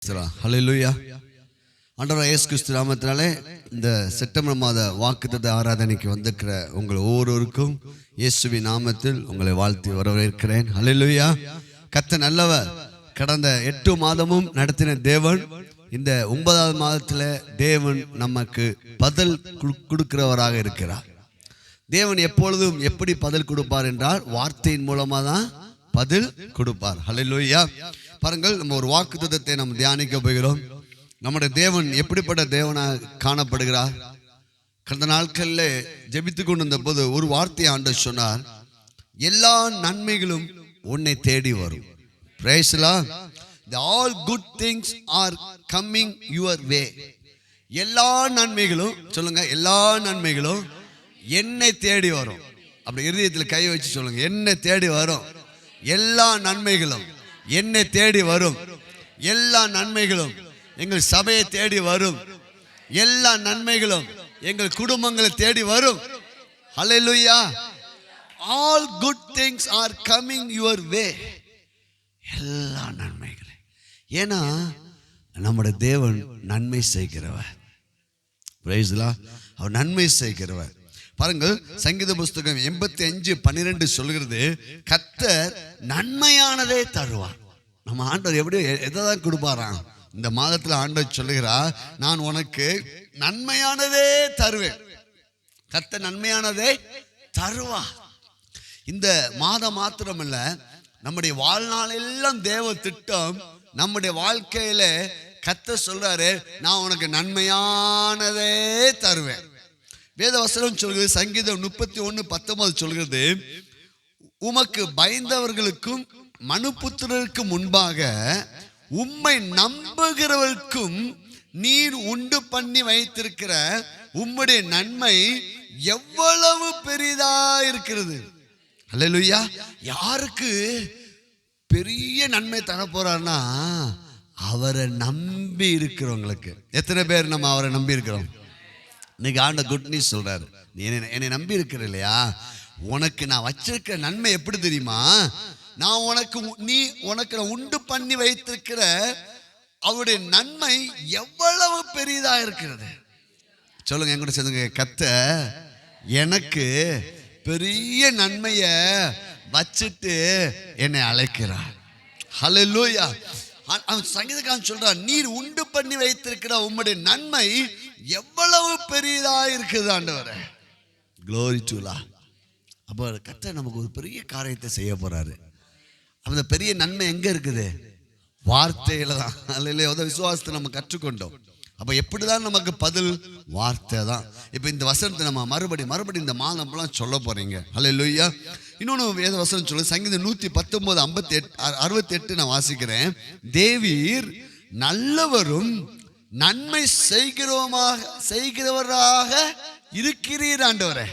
ஹல்லேலூயா. ஆண்டவராகிய இயேசு கிறிஸ்து நாமத்தினாலே இந்த செப்டம்பர் மாத வாக்குத்தத்த ஆராதனைக்கு வந்திருக்கிற உங்கள் ஒவ்வொருவருக்கும் இயேசுவின் நாமத்தில் உங்களை வாழ்த்தி வரவேற்கிறேன். ஹல்லேலூயா. கர்த்தர் நல்லவர். கடந்த 8 மாதமும் நடத்தின தேவன் இந்த 9வது மாதத்தில் தேவன் நமக்கு பதில் கொடுக்கிறவராக இருக்கிறார். தேவன் எப்பொழுதும் எப்படி பதில் கொடுப்பார் என்றால் வார்த்தையின் மூலமாக தான் பதில் கொடுப்பார். ஹல்லேலூயா. பாருங்கள், நம்ம ஒரு வாக்குத்தத்தத்தை நம்ம தியானிக்க போகிறோம். நம்முடைய தேவன் எப்படிப்பட்ட தேவனாக காணப்படுகிறார்? கடந்த நாட்களில் ஜெபித்து கொண்டு வந்த போது ஒரு வார்த்தையை ஆண்டவர் சொன்னார், எல்லா நன்மைகளும் உன்னை தேடி வரும். Praise the Lord. All good things are coming your way. எல்லா நன்மைகளும், சொல்லுங்க, எல்லா நன்மைகளும் என்னை தேடி வரும். அப்படி இருதயத்தில் கை வச்சு சொல்லுங்க, என்னை தேடி வரும். எல்லா நன்மைகளும் என்னை தேடி வரும். எல்லா நன்மைகளும் எங்கள் சபையை தேடி வரும். எல்லா நன்மைகளும் எங்கள் குடும்பங்களை தேடி வரும். ஹல்லேலூயா. All good things are coming your way. எல்லா நன்மைகளும். ஏன்னா நம்முடைய தேவன் நன்மை செய்கிறவர். Praise the Lord. அவர் நன்மை செய்கிறவர். பாருங்கள், சங்கீத புஸ்தகம் 85:12 சொல்கிறது, கர்த்தர் நன்மையானதே தருவார். நம்ம ஆண்டவர் எப்படி எதைதான் கொடுப்பாராம்? இந்த மாதத்தில் ஆண்டவர் சொல்லுகிறார், நான் உனக்கு நன்மையானதே தருவேன். கர்த்தர் நன்மையானதே தருவார். இந்த மாதம் மாத்திரமல்ல, நம்முடைய வாழ்நாள் எல்லாம் தேவ திட்டம். நம்முடைய வாழ்க்கையில கர்த்தர் சொல்றாரு, நான் உனக்கு நன்மையானதே தருவேன். வேத வசனம் சொல்கிறது, சங்கீதம் 31:19 சொல்கிறது, உமக்கு பயந்தவர்களுக்கும் மனுபுத்திரருக்கு முன்பாக உம்மை நம்புகிறவர்களுக்கும் நீர் உண்டு பண்ணி வைத்திருக்கிற உம்முடைய நன்மை எவ்வளவு பெரிதா இருக்கிறது. ஹல்லேலூயா. யாருக்கு பெரிய நன்மை தர போறார்னா, அவரை நம்பி இருக்கிறவங்களுக்கு. எத்தனை பேர் நம்ம அவரை நம்பி இருக்கிறோம்? இன்னைக்கு ஆண்ட குட் நியூஸ் சொல்றாரு, நீ என்னை நம்பி இருக்கிற இல்லையா, உனக்கு நான் வச்சிருக்கிற நன்மை எப்படி தெரியுமா? நான் உனக்கு உண்டு பண்ணி வைத்திருக்கிற அவருடைய நன்மை எவ்வளவு பெரிதா இருக்கிறது. சொல்லுங்க, என் கூட சொல்லுங்க, கர்த்தர் எனக்கு பெரிய நன்மைய வச்சிட்டு என்னை அழைக்கிறார். ஹல்லேலூயா. அவன் சங்கீதக்காரன் சொல்றான், நீர் உண்டு பண்ணி வைத்திருக்கிற உம்முடைய நன்மை எவ்வளவு பெரியதா இருக்குது ஆண்டவரே. Glory to God. அப்போ கர்த்தர் நமக்கு ஒரு பெரிய காரியத்தை செய்ய போறாரு. அந்த பெரிய நன்மை எங்க இருக்குது? வார்த்தையில தான். அல்ல, விசுவாசத்தை நம்ம கற்றுக்கொண்டோம். அப்ப எப்படிதான் நமக்கு பதில்? வார்த்தை தான். இப்ப இந்த வசனத்தை நம்ம மறுபடி இந்த மாதம்லாம் சொல்ல போறீங்க. ஹல்லேலூயா. இன்னொன்று வேத வசனம் சொல்லுது, சங்கீதம் 119:68 நான் வாசிக்கிறேன். தேவீர் நல்லவரும் நன்மை செய்கிறவராக இருக்கிறீர் ஆண்டவரே.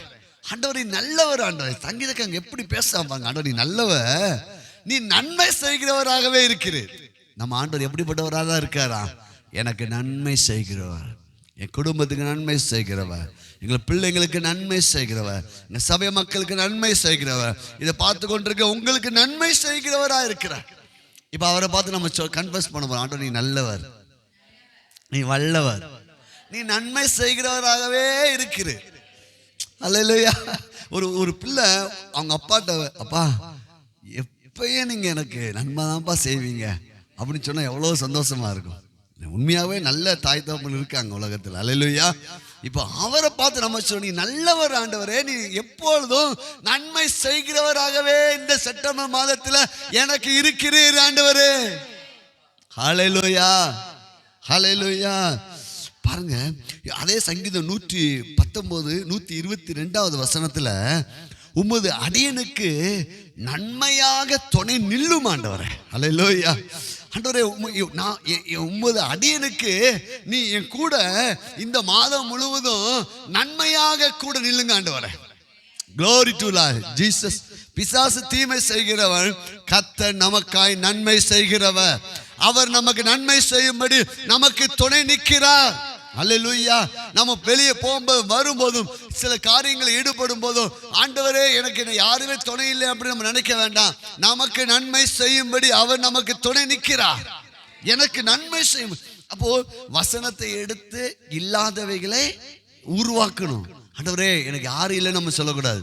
ஆண்டவரை நல்லவர். ஆண்டவரை சங்கீதக்காரங்க எப்படி பேசாம, ஆண்டவர் நீ நல்லவர், நீ நன்மை செய்கிறவராகவே இருக்கிறீர். நம்ம ஆண்டவர் எப்படிப்பட்டவராக தான் இருக்காரா? எனக்கு நன்மை செய்கிறவர், என் குடும்பத்துக்கு நன்மை செய்கிறவர், எங்கள் பிள்ளைங்களுக்கு நன்மை செய்கிறவர், எங்கள் சபை மக்களுக்கு நன்மை செய்கிறவர், இதை பார்த்து கொண்டிருக்க உங்களுக்கு நன்மை செய்கிறவராக இருக்கிறார். இப்போ அவரை பார்த்து நம்ம கன்ஃபஸ் பண்ண போறோம், ஆண்டவர் நீ நல்லவர், நீ வல்லவர், நீ நன்மை செய்கிறவராகவே இருக்கிறீர். அல்லேலூயா. ஒரு பிள்ளை அவங்க அப்பாட்ட, அப்பா எப்பயும் நீங்க எனக்கு நன்மை தான்ப்பா செய்வீங்க அப்படின்னு சொன்னா எவ்வளவு சந்தோஷமா இருக்கும். உண்மையாவே நல்ல தாய் தகப்பன் இருக்காங்க உலகத்தில். அல்லேலூயா. இப்போ அவரை பார்த்து நம்ம சொல்ல, நீ நல்லவர் ஆண்டவரே, நீ எப்பொழுதும் நன்மை செய்கிறவராகவே இந்த செப்டம்பர் மாதத்தில் எனக்கு இருக்கிறீர் ஆண்டவரே. ஹல்லேலூயா. ஹல்லேலூயா. பாருங்க, அதே சங்கீதம் 119:122 வசனத்துல, உமது அடியனுக்கு நன்மையாக துணை நில்லும் ஆண்டவரே. ஹல்லேலூயா. ஆண்டவரே, உமது அடியனுக்கு நீ என் கூட இந்த மாதம் முழுவதும் நன்மையாக கூட நில்லுங்க ஆண்டவரே. Glory to God. ஜீசஸ். பிசாசு தீமை செய்கிறவன், கர்த்தர் நமக்காய் நன்மை செய்கிறவர். அவர் நமக்கு நன்மை செய்யும்படி நமக்கு துணை நிற்கிறார். அல்லேலூயா. நம்ம வெளியே போகும்போது வரும்போதும் சில காரியங்களை ஈடுபடும் போதும், ஆண்டவரே எனக்கு யாருமே துணை இல்லை அப்படின்னு நம்ம நினைக்க வேண்டாம். நமக்கு நன்மை செய்யும்படி அவர் நமக்கு துணை நிற்கிறார். எனக்கு நன்மை செய்யும். அப்போ வசனத்தை எடுத்து இல்லாதவைகளை உருவாக்கணும். ஆண்டவரே எனக்கு யாரும் இல்லைன்னு நம்ம சொல்லக்கூடாது.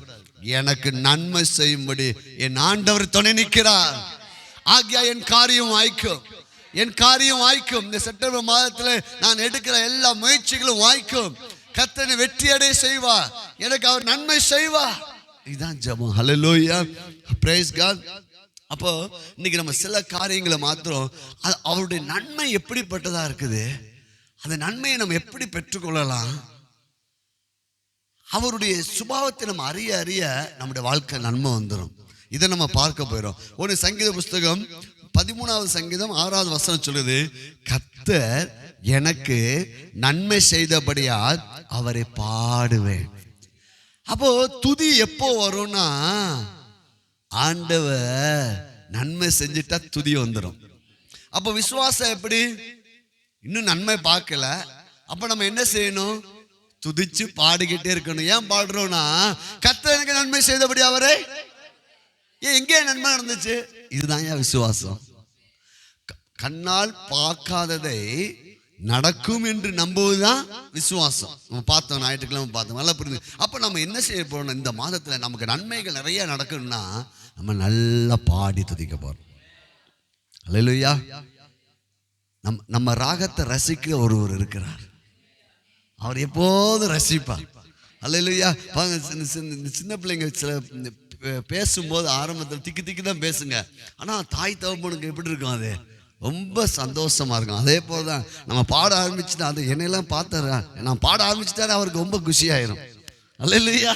எனக்கு நன்மை செய்யும்படி என் ஆண்டவர் துணை நிற்கிறார். ஆகியா என் காரியம் வாய்க்கும், என் காரியம் வாய்க்கும். இந்த செப்டம்பர் மாதத்தில் நான் எடுக்கிற எல்லா முயற்சிகளும் வாய்க்கும். கர்த்தனை வெற்றி அடைய செய்வா, எனக்கு அவர் நன்மை செய்வா. இதுதான் ஜெபம். ஹல்லேலூயா, பிரைஸ் காட். அப்போ இன்னைக்கு நம்ம சில காரியங்களை மாத்திரம் அவருடைய நன்மை எப்படிப்பட்டதா இருக்குது, அந்த நன்மையை நம்ம எப்படி பெற்றுக்கொள்ளலாம், அவருடைய சுபாவத்தை நம்ம அறிய அறிய நம்முடைய வாழ்க்கை நன்மை வந்துடும். இதை நம்ம பார்க்க போயிடும். ஒரு சங்கீத புஸ்தகம் 13வது சங்கீதம் 6வது வசனம் சொல்லுது, கர்த்தர் எனக்கு நன்மை செய்தபடியால் அவரை பாடுவேன். அப்போ துதி எப்போ வரும்னா, ஆண்டவர் நன்மை செஞ்சுட்டா துதி வந்துடும். அப்போ விசுவாசம் எப்படி, இன்னும் நன்மை பார்க்கல, அப்ப நம்ம என்ன செய்யணும், துதிச்சு பாடிக்கிட்டே இருக்கணும். ஏன் பாடுறோம்னா, கர்த்தர் எனக்கு நன்மை செய்தபடி அவரே. எங்கே நன்மை நடந்துச்சு, இதுதான் ஏன் விசுவாசம். கண்ணால் பார்க்காததை நடக்கும் என்று நம்புவதுதான் விசுவாசம். நம்ம பார்த்தோம், ஞாயிற்றுக்கிழமை பார்த்தோம், நல்லா புரியுது. அப்போ நம்ம என்ன செய்ய போறோம், இந்த மாதத்தில் நமக்கு நன்மைகள் நிறைய நடக்கணும்னா நம்ம நல்லா பாடி துதிக்க போறோம். அல்லேலூயா. நம்ம ராகத்தை ரசிக்க ஒருவர் இருக்கிறார், அவர் எப்போதும் ரசிப்பார். அல்லேலூயா. சின்ன பிள்ளைங்க சில பேசும்போது ஆரம்பத்தில் திக்கு திக்கு தான் பேசுங்க, ஆனால் தாய் தகப்பனுக்கு எப்படி இருக்கும், அது ரொம்ப சந்தோஷமா இருக்கும். அதே போல தான் நம்ம பாட ஆரம்பிச்சுட்டா, அது என்னெல்லாம் பார்த்தாரா, நான் பாட ஆரம்பிச்சுட்டாரு அவருக்கு ரொம்ப குஷியாயிரும். அல்லேலூயா.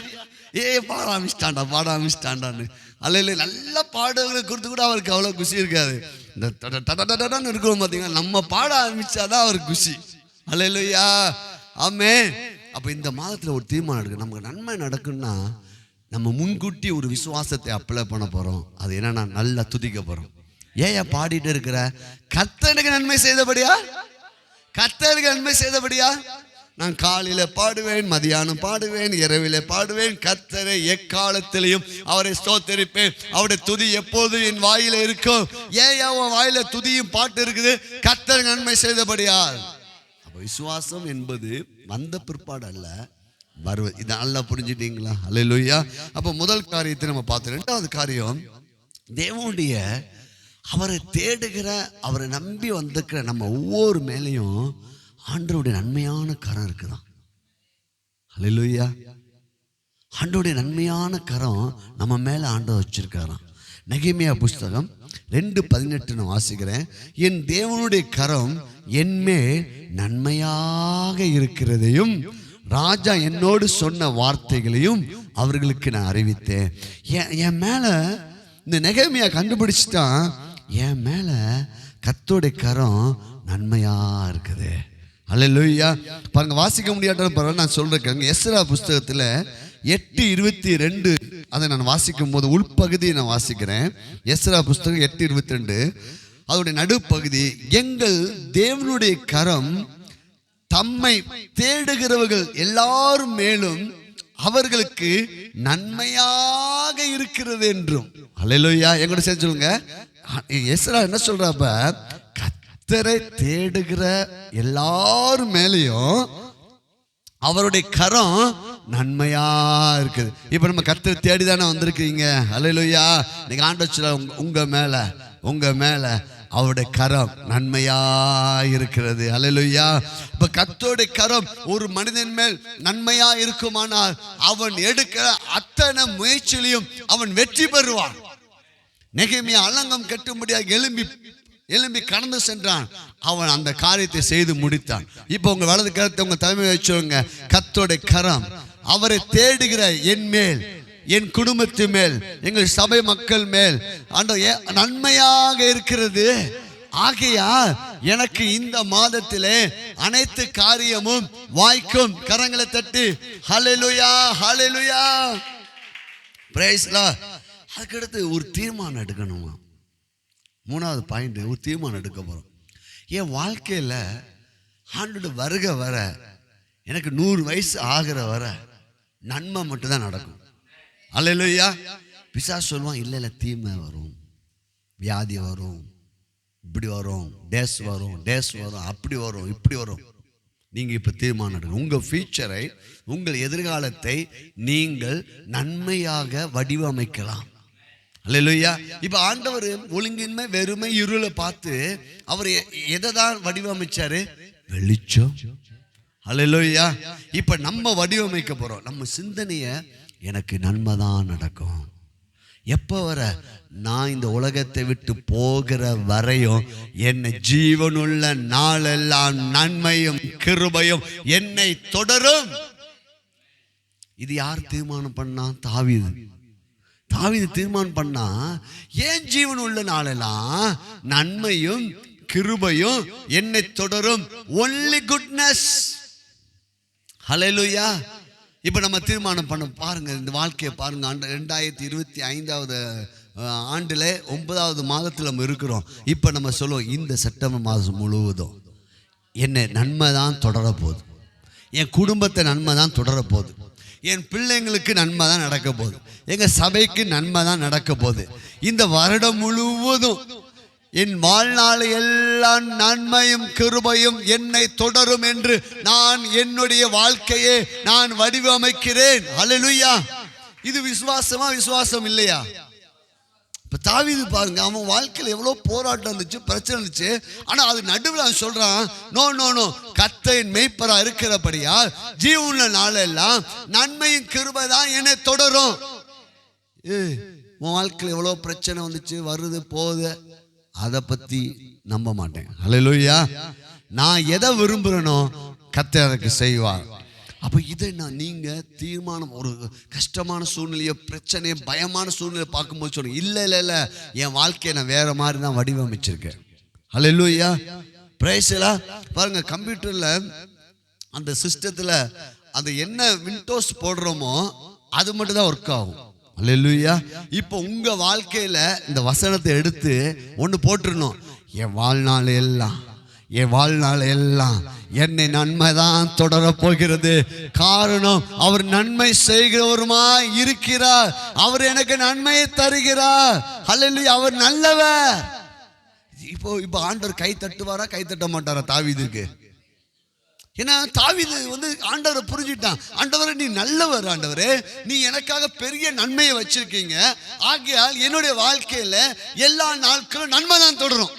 பாட ஆரம்பிச்சிட்டாண்டான்னு அல்லேலூயா. நல்ல பாடல்களை கொடுத்து கூட அவருக்கு அவ்வளோ குஷி இருக்காது. இந்த டடன்னு இருக்கும் பார்த்தீங்கன்னா, நம்ம பாட ஆரம்பிச்சாதான் அவருக்கு குஷி. அல்லேலூயா, ஆமென். அப்போ இந்த மாதத்தில் ஒரு தீர்மானம் எடுக்க, நமக்கு நன்மை நடக்குன்னா நம்ம முன்கூட்டி ஒரு விசுவாசத்தை அப்ளை பண்ண போகிறோம். அது என்னன்னா, நல்லா துதிக்க போகிறோம். ஏன் பாடிட்டு இருக்கிற, கர்த்தருக்கு நன்மை செய்தபடியா, கர்த்தருக்கு நன்மை செய்தபடியா. நான் காலையில பாடுவேன், மதியானம் பாடுவேன், இரவில பாடுவேன், கர்த்தரை எக்காலத்திலையும் அவரை ஸ்தோத்தரிப்பேன். அவருடைய துதி எப்போதும் என் வாயில இருக்கும். ஏன் அவன் வாயில துதியும் பாட்டு இருக்குது, கர்த்தருக்கு நன்மை செய்தபடியா. அப்ப விசுவாசம் என்பது வந்த பிற்பாடு அல்ல, வருவது. இதை நல்லா புரிஞ்சுட்டீங்களா? அல்லேலூயா. அப்ப முதல் காரியத்தை நம்ம பார்த்தோம். இரண்டாவது காரியம், தேவனுடைய அவரை தேடுகிற, அவரை நம்பி வந்திருக்கிற நம்ம ஒவ்வொரு மேலையும் ஆண்டவருடைய நன்மையான கரம் இருக்குதான். அல்லேலூயா. ஆண்டவருடைய நன்மையான கரம் நம்ம மேல ஆண்டவர் வச்சிருக்காராம். நெகேமியா புஸ்தகம் 2:18 நான் வாசிக்கிறேன். என் தேவனுடைய கரம் என்மேல் நன்மையாக இருக்கிறதையும் ராஜா என்னோடு சொன்ன வார்த்தைகளையும் அவர்களுக்கு நான் அறிவித்தேன். என் மேல இந்த நெகேமியா கண்டுபிடிச்சிட்டான், என் மேல கர்த்தருடைய கரம் நன்மையா இருக்குது. அல்லேலூயா. பாருங்க, வாசிக்க முடியாட்டாலும் பரவாயில்ல, நான் சொல்றேன். எஸ்ரா புஸ்தகத்துல 8:22 அதை நான் வாசிக்கும் போது உள்பகுதியை நான் வாசிக்கிறேன். எஸ்ரா புஸ்தகம் 8:22 அதோடைய நடுப்பகுதி, எங்கள் தேவனுடைய கரம் தம்மை தேடுகிறவர்கள் எல்லாரும் மேலும் அவர்களுக்கு நன்மையாக இருக்கிறது என்றும். அல்லேலூயா. எங்கூட சேர்ந்து சொல்லுங்க. எஸ்ரா என்ன சொல்றப்ப, கர்த்தரை தேடுகிற எல்லாரும் மேலேயும் அவருடைய கரம் நன்மையா இருக்குது. இப்ப நம்ம கர்த்தரை தேடிதானே வந்திருக்கீங்க. அல்லேலூயா. நீங்க ஆண்டவர் சொல்ல, உங்க மேல அவருடைய கரம் நன்மையா இருக்கிறது. அல்லேலூயா. இப்ப கர்த்தருடைய கரம் ஒரு மனிதன் மேல் நன்மையா இருக்குமானால் அவன் எடுக்கிற அத்தனை முயற்சியிலையும் அவன் வெற்றி பெறுவான். நெகேமியா அலங்கம் கட்டும்படியாக எழும்பி கடந்து சென்றான். அவன் அந்த காரியத்தை செய்து முடித்தான். இப்போ உங்க வலது கரத்தை உங்க தலைமை வச்சுங்க. கர்த்தருடைய கரம் அவரை தேடுகிற என் மேல், என் குடும்பத்து மேல், எங்கள் சபை மக்கள் மேல் நன்மையாக இருக்கிறது. ஆகையா எனக்கு இந்த மாதத்திலே அனைத்து காரியமும் வாய்க்கும். கரங்களை தட்டி ஹல்லேலூயா, ஹல்லேலூயா, பிரைஸ் லார்ட். அதுக்கடுத்து ஒரு தீர்மானம் எடுக்கணுமா. மூணாவது பாயிண்ட், ஒரு தீர்மானம் எடுக்க போறோம். என் வாழ்க்கையில ஆண்டோட வருக வர, எனக்கு 100 வயசு ஆகிற வர நன்மை மட்டும் தான் நடக்கும். அல்லேலூயா. பிசாசு சொல்லுவான், இல்லை தீமை வரும், வியாதி வரும், இப்படி வரும், டேஸ் வரும், டேஸ் வரும், அப்படி வரும், இப்படி வரும். நீங்கள் இப்போ தீர்மானம் எடுங்க. உங்கள் ஃபியூச்சரை, உங்கள் எதிர்காலத்தை நீங்கள் நன்மையாக வடிவமைக்கலாம். அல்லேலூயா. இப்போ ஆண்டவர் ஒழுங்கின்மை, வெறுமை, இருளை பார்த்து அவர் எதை தான் வடிவமைச்சாரு? வெளிச்சம். அல்லேலூயா. இப்போ நம்ம வடிவமைக்க போகிறோம். நம்ம சிந்தனையை, எனக்கு நன்மை தான் நடக்கும். எப்போ வர? நான் இந்த உலகத்தை விட்டு போகிற வரையும் என்னை ஜீவனுள்ள நாளெல்லாம் நன்மையும் கிருபையும் என்னை தொடரும். இது யார் தீர்மானம் பண்ணா? தாவீது. தாவீது தீர்மானம் பண்ணா, ஏன் ஜீவன் உள்ள நாளெல்லாம் நன்மையும் கிருபையும் என்னை தொடரும். Only goodness. ஹல்லேலூயா. இப்போ நம்ம தீர்மானம் பண்ண பாருங்க, இந்த வாழ்க்கையை பாருங்க. 2025 ஆண்டில் 9வது மாதத்தில் நம்ம இருக்கிறோம். இப்போ நம்ம சொல்லுவோம், இந்த செப்டம்பர் மாதம் முழுவதும் என்னை நன்மை தான் தொடரப்போகுது, என் குடும்பத்தை நன்மை தான் தொடரப்போகுது, என் பிள்ளைங்களுக்கு நன்மை தான் நடக்க போகுது, எங்கள் சபைக்கு நன்மை தான் நடக்க போகுது. இந்த வருடம் முழுவதும் என் வாழ்நாள் எல்லாம் நன்மையும் கிருபையும் என்னை தொடரும் என்று நான் என்னுடைய வாழ்க்கையை நான் வடிவமைக்கிறேன். அல்லேலூயா. இது விசுவாசமா, விசுவாசம் இல்லையா? இப்ப தாவீது பாருங்க, அவன் வாழ்க்கையில் எவ்வளோ போராட்டம் இருந்துச்சு, பிரச்சனை இருந்துச்சு. ஆனா அது நடுவில் அவன் சொல்றான், நோ நோ நோ, கர்த்தரின் மேய்ப்பரா இருக்கிறபடியா ஜீவனுள்ள நாளெல்லாம் நன்மையும் கிருபை தான் என்னை தொடரும். உன் வாழ்க்கையில் எவ்வளோ பிரச்சனை வந்துச்சு, வருது போகுது, அதை பத்தி நம்ப மாட்டேன். அல்லேலூயா. நான் எதை விரும்புகிறேனோ கர்த்தர் எனக்கு செய்வார். அப்போ இதை நீங்க தீர்மானம், ஒரு கஷ்டமான சூழ்நிலையோ, பிரச்சனையோ, பயமான சூழ்நிலையை பார்க்கும்போது சொல்லுங்க, இல்லை இல்லை இல்லை, என் வாழ்க்கையை நான் வேற மாதிரி தான் வடிவமைச்சிருக்கேன். அல்லேலூயா. பிரைஸ் எல்லாம் பாருங்க, கம்ப்யூட்டர்ல அந்த சிஸ்டத்துல அந்த என்ன விண்டோஸ் போடுறோமோ அது மட்டும் தான் ஒர்க் ஆகும். அல்லேலூயா. இப்போ உங்க வாழ்க்கையில இந்த வசனத்தை எடுத்து ஒன்று போட்டுருணும், என் வாழ்நாள் எல்லாம், என் வாழ்நாள் எல்லாம் என்னை நன்மை தான் தொடர போகிறது. காரணம், அவர் நன்மை செய்கிறவருமா இருக்கிறார், அவர் எனக்கு நன்மையை தருகிறார். அல்லேலூயா. அவர் நல்லவர். இப்போ ஆண்டவர் கை தட்டுவாரா, கை தட்ட மாட்டாரா தாவீதுக்கு? ஏன்னா தாவீது ஆண்டவரை புரிஞ்சுட்டான். ஆண்டவரே நீ நல்லவர், ஆண்டவரே நீ எனக்காக பெரிய நன்மையை வச்சிருக்கீங்க, ஆகையால் என்னுடைய வாழ்க்கையில எல்லா நாட்களும் நன்மை தான் தொடரும்.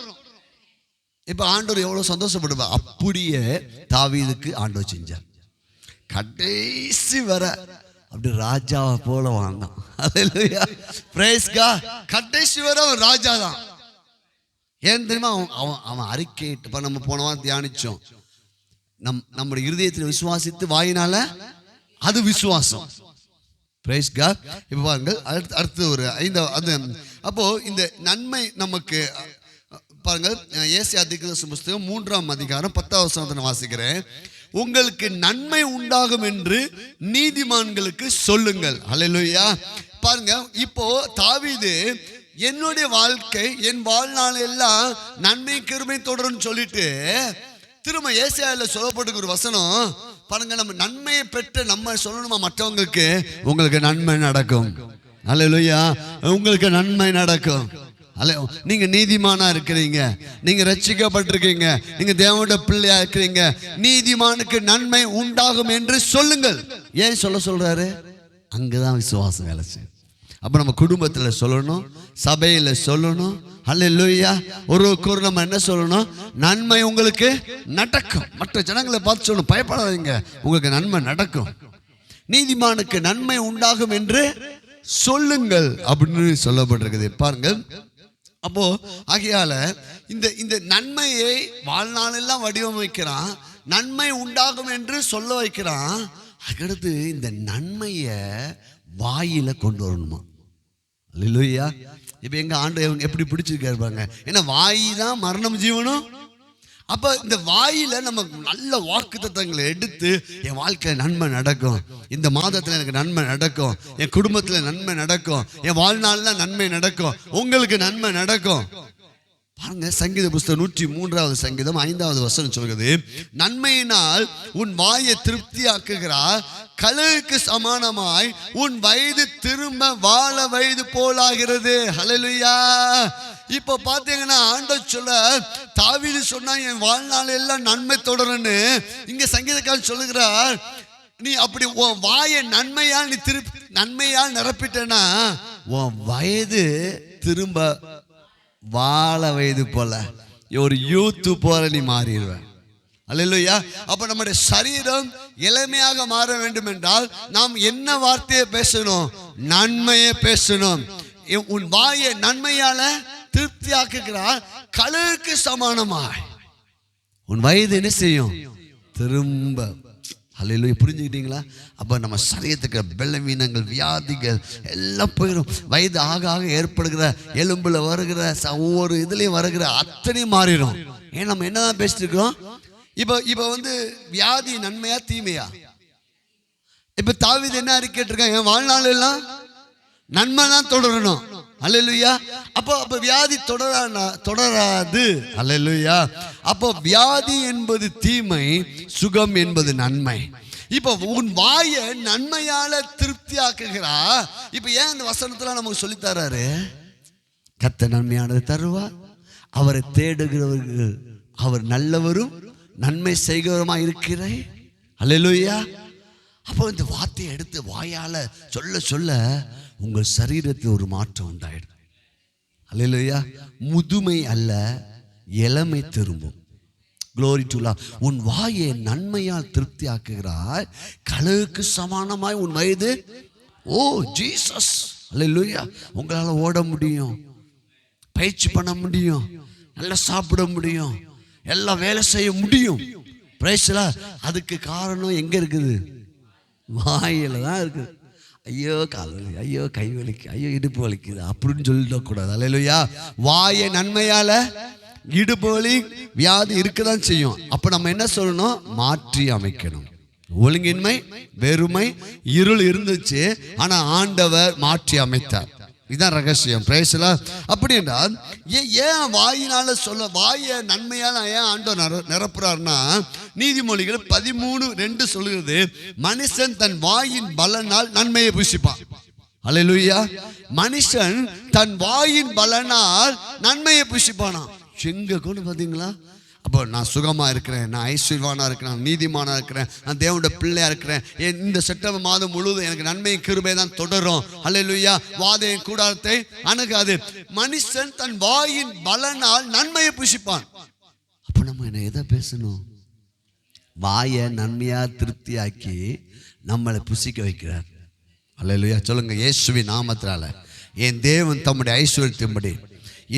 இப்ப ஆண்டவர் எவ்வளவு சந்தோஷப்படுவார். அப்படியே தாவீதுக்கு ஆண்டவர் செஞ்சார். கடைசி வர அப்படி ராஜாவை போல வாழ்ந்தான். அல்லேலூயா. Praise God. கடைசி வர அவன் ராஜா தான். ஏன் தெரியுமா? அவன் அறிக்கையிட்டு நம்ம போனவா தியானிச்சோம், நம்முடைய இருதயத்தில் விசுவாசித்து வாயினால அது விசுவாசம். Praise God. இப்ப பாருங்க, அடுத்து ஒரு 5. அப்போ இந்த நன்மை நமக்கு பாருங்க, ஏசாயா தீர்க்கதரிசி புத்தகம் 3ஆம் அதிகாரம் 10வது வசனத்தை வாசிக்கிறேன். உங்களுக்கு நன்மை உண்டாகும் என்று நீதிமான்களுக்கு சொல்லுங்கள். அல்லேலூயா. பாருங்க, இப்போ தாவீது என்னுடைய வாழ்க்கை, என் வாழ்நாள் எல்லாம் நன்மை கிருபை தொடரும்னு சொல்லிட்டு திரும்ப ஏசாயால சொல்லப்பட்டிருக்கிற ஒரு வசனம் பாருங்க, நம்ம நன்மையை பெற்ற நம்ம சொல்லணுமா மற்றவங்களுக்கு, உங்களுக்கு நன்மை நடக்கும். அல்லேலூயா. உங்களுக்கு நன்மை நடக்கும். நீங்க நீதிமானா இருக்கிறீங்க, நீங்க ரட்சிக்கப்பட்டிருக்கீங்க, நீங்க தேவனுடைய பிள்ளையா இருக்கிறீங்க, நீதிமானுக்கு நன்மை உண்டாகும் என்று சொல்லுங்கள். ஏன் சொல்றாரு? அங்கதான் விசுவாசம் வேலை செய்யும். அப்ப நம்ம குடும்பத்துல சொல்லணும், சபையில சொல்லணும். அல்லேலூயா. ஒருவருக்கு நம்ம என்ன சொல்லணும்? நன்மை உங்களுக்கு நடக்கும். மற்ற ஜனங்களை பார்த்து சொல்லணும், பயப்படாதீங்க, உங்களுக்கு நன்மை நடக்கும், நீதிமானுக்கு நன்மை உண்டாகும் என்று சொல்லுங்கள் அப்படின்னு சொல்லப்பட்டிருக்குது. பாருங்க, அப்போ ஆகையால இந்த நன்மையை வாழ்நாளெல்லாம் வடிவமைக்கிறான், நன்மை உண்டாகும் என்று சொல்ல வைக்கிறான். அதுக்கடுத்து இந்த நன்மையை வாயில கொண்டு வரணுமா? அல்லேலூயா. இப்ப எங்க ஆண்டு எப்படி பிடிச்சிருக்காரு பாருங்க. ஏன்னா வாய் தான் மரணம் ஜீவனும். அப்ப இந்த வாயில நம்ம நல்ல வாக்குத்தத்தங்களை எடுத்து, என் வாழ்க்கையில நன்மை நடக்கும், இந்த மாதத்துல எனக்கு நன்மை நடக்கும், என் குடும்பத்துல நன்மை நடக்கும், என் வாழ்நாள்ல நன்மை நடக்கும், உங்களுக்கு நன்மை நடக்கும். பாருங்க, சங்கீத புஸ்தகம் 103வது சங்கீதம் 5வது வசனம் சொல்கிறது, நன்மையினால் உன் வாயை திருப்தியாக்குகிறார், கழுகுக்கு சமானமாய் உன் வயது திரும்ப வாழ வயது போலாகிறது. ஹல்லேலூயா. இப்போ பாத்தீங்கன்னா ஆண்டவர் சொல்ல, தாவீது சொன்னா என் வாழ்நாள் எல்லாம் நன்மை தொடரும்னு. இங்க சங்கீதக்காரன் சொல்லுகிறார், நீ அப்படி உன் வாயை நன்மையால் நன்மையால் நிரப்பிட்டனா உன் வயது திரும்ப வாழ வயது போல, ஒரு யூத்து போல நீ மாறிடுவ. அல்லேலூயா. அப்ப நம்முடைய சரீரம் இளமையாக மாற வேண்டும் என்றால் நாம் என்ன வார்த்தையை பேசணும்? நன்மையை பேசணும். உன் வாயை நன்மையால திருப்தியாக்குகிறார், கழுகுக்கு சமானமாய் உன் வயது என்ன செய்யும்? திரும்ப. அல்லேலூயா. புரிஞ்சுக்கிட்டீங்களா? அப்போ நம்ம சரீரத்துக்கு பலவீனங்கள், வியாதிகள் எல்லாம் போயிடும். வயது ஆக ஆக ஏற்படுகிற எலும்புல வருகிற ஒவ்வொரு இதுலையும் வருகிற அத்தனையும் மாறிடும். ஏன் நம்ம என்னதான் பேசிட்டு இருக்கிறோம்? இப்போ வியாதி நன்மையா தீமையா? இப்போ தாவீது என்ன அறிக்கை இருக்கான்? என் வாழ்நாள் எல்லாம் நன்மை தான் தொடரணும். அல்லேலூயா. அப்போ வியாதி தொடராது. அல்லேலூயா. அப்போ வியாதி என்பது தீமை, சுகம் என்பது நன்மை. இப்போ உன் வாயை நன்மையால திருப்தி ஆக்குகிறா. இப்போ ஏன் இந்த வசனத்துல நமக்கு சொல்லி தர்றாரு? கர்த்தர் நன்மையானது தருவார், அவரை தேடுகிறவர்கள் அவர் நல்லவரும் நன்மை செய்கிறவருமா இருக்கிறே. அல்லேலூயா. அப்போ இந்த வார்த்தையை எடுத்து வாயால சொல்ல சொல்ல உங்கள் சரீரத்தில் ஒரு மாற்றம் உண்டாயிடும். அல்லேலூயா. முதுமை அல்ல, இளமை திரும்பும். Glory to God. உன் வாயை நன்மையால் திருப்தி ஆக்குகிறாய், கழுகுக்கு சமானமாய் உன் வயது. ஓ ஜீசஸ். அல்லேலூயா. உங்களால் ஓட முடியும், பயிற்சி பண்ண முடியும், நல்லா சாப்பிட முடியும், எல்லாம் வேலை செய்ய முடியும். Praise the Lord. அதுக்கு காரணம் எங்க இருக்குது? வாயில தான் இருக்குது. ஐயோ கால் வலி, ஐயோ கை வலிக்கு, ஐயோ இடுப்பு வலிக்குது அப்படின்னு சொல்லிடக்கூடாது. அல்லேலூயா. வாயை நன்மையால இடுப்பு வலி வியாதி இருக்கதான் செய்யும். அப்ப நம்ம என்ன சொல்லணும்? மாற்றி அமைக்கணும். ஒழுங்கின்மை, வெறுமை, இருள் இருந்துச்சு, ஆனா ஆண்டவர் மாற்றி அமைத்தார். இதுதான் ரகசியம். Praise the Lord. அப்படி என்றால் ஏன் வாயினால சொல்ல, வாயை நன்மையால ஏன் ஆண்டவர் நிரப்புறாருன்னா, நீதிமொழிகள் 13:2 சொல்லுகிறது, மனுஷன் தன் வாயின் பலனால் நன்மையை புசிப்பான். அல்லேலூயா. மனுஷன் தன் வாயின் பலனால் நன்மையை புசிப்பானா? எங்க கொண்டு பாத்தீங்களா? அப்போ நான் சுகமா இருக்கிறேன், நான் ஐஸ்வர்யவானா இருக்கிறேன், நான் நீதிமானா இருக்கிறேன், நான் தேவனுடைய பிள்ளையா இருக்கிறேன், இந்த செப்டம்பர் மாதம் முழுவதும் எனக்கு நன்மை கிருபை தான் தொடரும். அல்லேலூயா. வாதையின் கூடாரத்தை அணுகாது. மனுஷன் தன் வாயின் பலனால் நன்மையை புசிப்பான். அப்ப நம்ம என்ன எதை பேசணும்? வாயை நன்மையா திருப்தியாக்கி நம்மளை புசிக்க வைக்கிறார். அல்லேலூயா. சொல்லுங்க, இயேசுவின் நாமத்தினால என் தேவன் தம்முடைய ஐஸ்வர்யத்தின்படி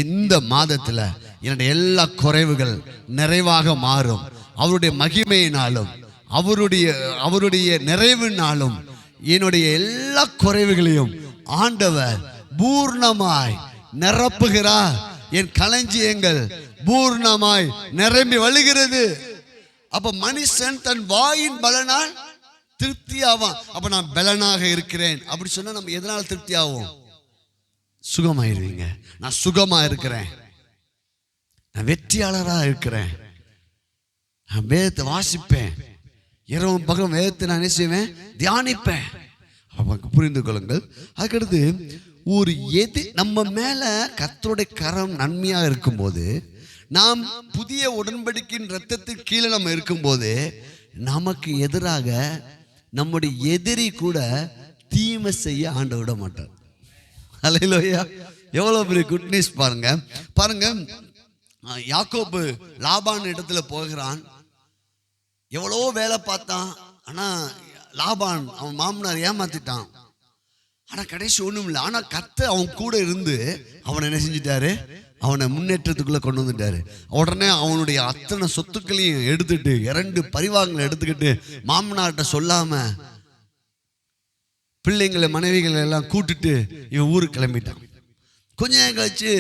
இந்த மாதத்துல என்னுடைய எல்லா குறைவுகள் நிறைவாக மாறும். அவருடைய மகிமையினாலும் அவருடைய நிறைவினாலும் என்னுடைய எல்லா குறைவுகளையும் ஆண்டவர் பூர்ணமாய் நிரப்புகிறார். என் களஞ்சியங்கள் பூர்ணமாய் நிரம்பி வழிகிறது. அப்ப மனுஷன் தன் வாயின் பலனால் திருப்தி ஆவான். அப்ப நான் பலனாக இருக்கிறேன் அப்படி சொன்னா நம்ம எதனால திருப்தி ஆகும்? சுகமாயிருவீங்க. நான் சுகமா இருக்கிறேன், நான் வெற்றியாளராக இருக்கிறேன், நான் வேதத்தை வாசிப்பேன், இரவு பகலும் வேதத்தை நான் என்ன செய்வேன்? தியானிப்பேன். அப்ப புரிந்து கொள்ளுங்கள். அதுக்கடுத்து ஒரு நம்ம மேல கர்த்தருடைய கரம் நன்மையாக இருக்கும்போது, நாம் புதிய உடன்படிக்கையின் இரத்தத்தின் கீழே நம்ம இருக்கும்போது, நமக்கு எதிராக நம்முடைய எதிரி கூட தீமை செய்ய ஆண்டவர் விட மாட்டார். அல்லேலூயா. எவ்வளவு பெரிய குட் நியூஸ் பாருங்க. பாருங்க, யாக்கோபு லாபான் இடத்துல போகிறான். எவ்வளோ வேலை பார்த்தான், ஆனா லாபான் அவன் மாமனார் ஏமாத்திட்டான். ஆனா கடைசி ஒண்ணும் இல்லை. ஆனா கர்த்தர் அவன் கூட இருந்து அவனை என்ன செஞ்சிட்டாரு? அவனை முன்னேற்றத்துக்குள்ள கொண்டு வந்துட்டாரு. உடனே அவனுடைய அத்தனை சொத்துக்களையும் எடுத்துட்டு 2 பரிவாரங்களை எடுத்துக்கிட்டு மாமனார்கிட்ட சொல்லாம பிள்ளைங்களை மனைவிகளை எல்லாம் கூட்டுட்டு இவன் ஊருக்கு கிளம்பிட்டான். கொஞ்ச நேரம் கழிச்சு,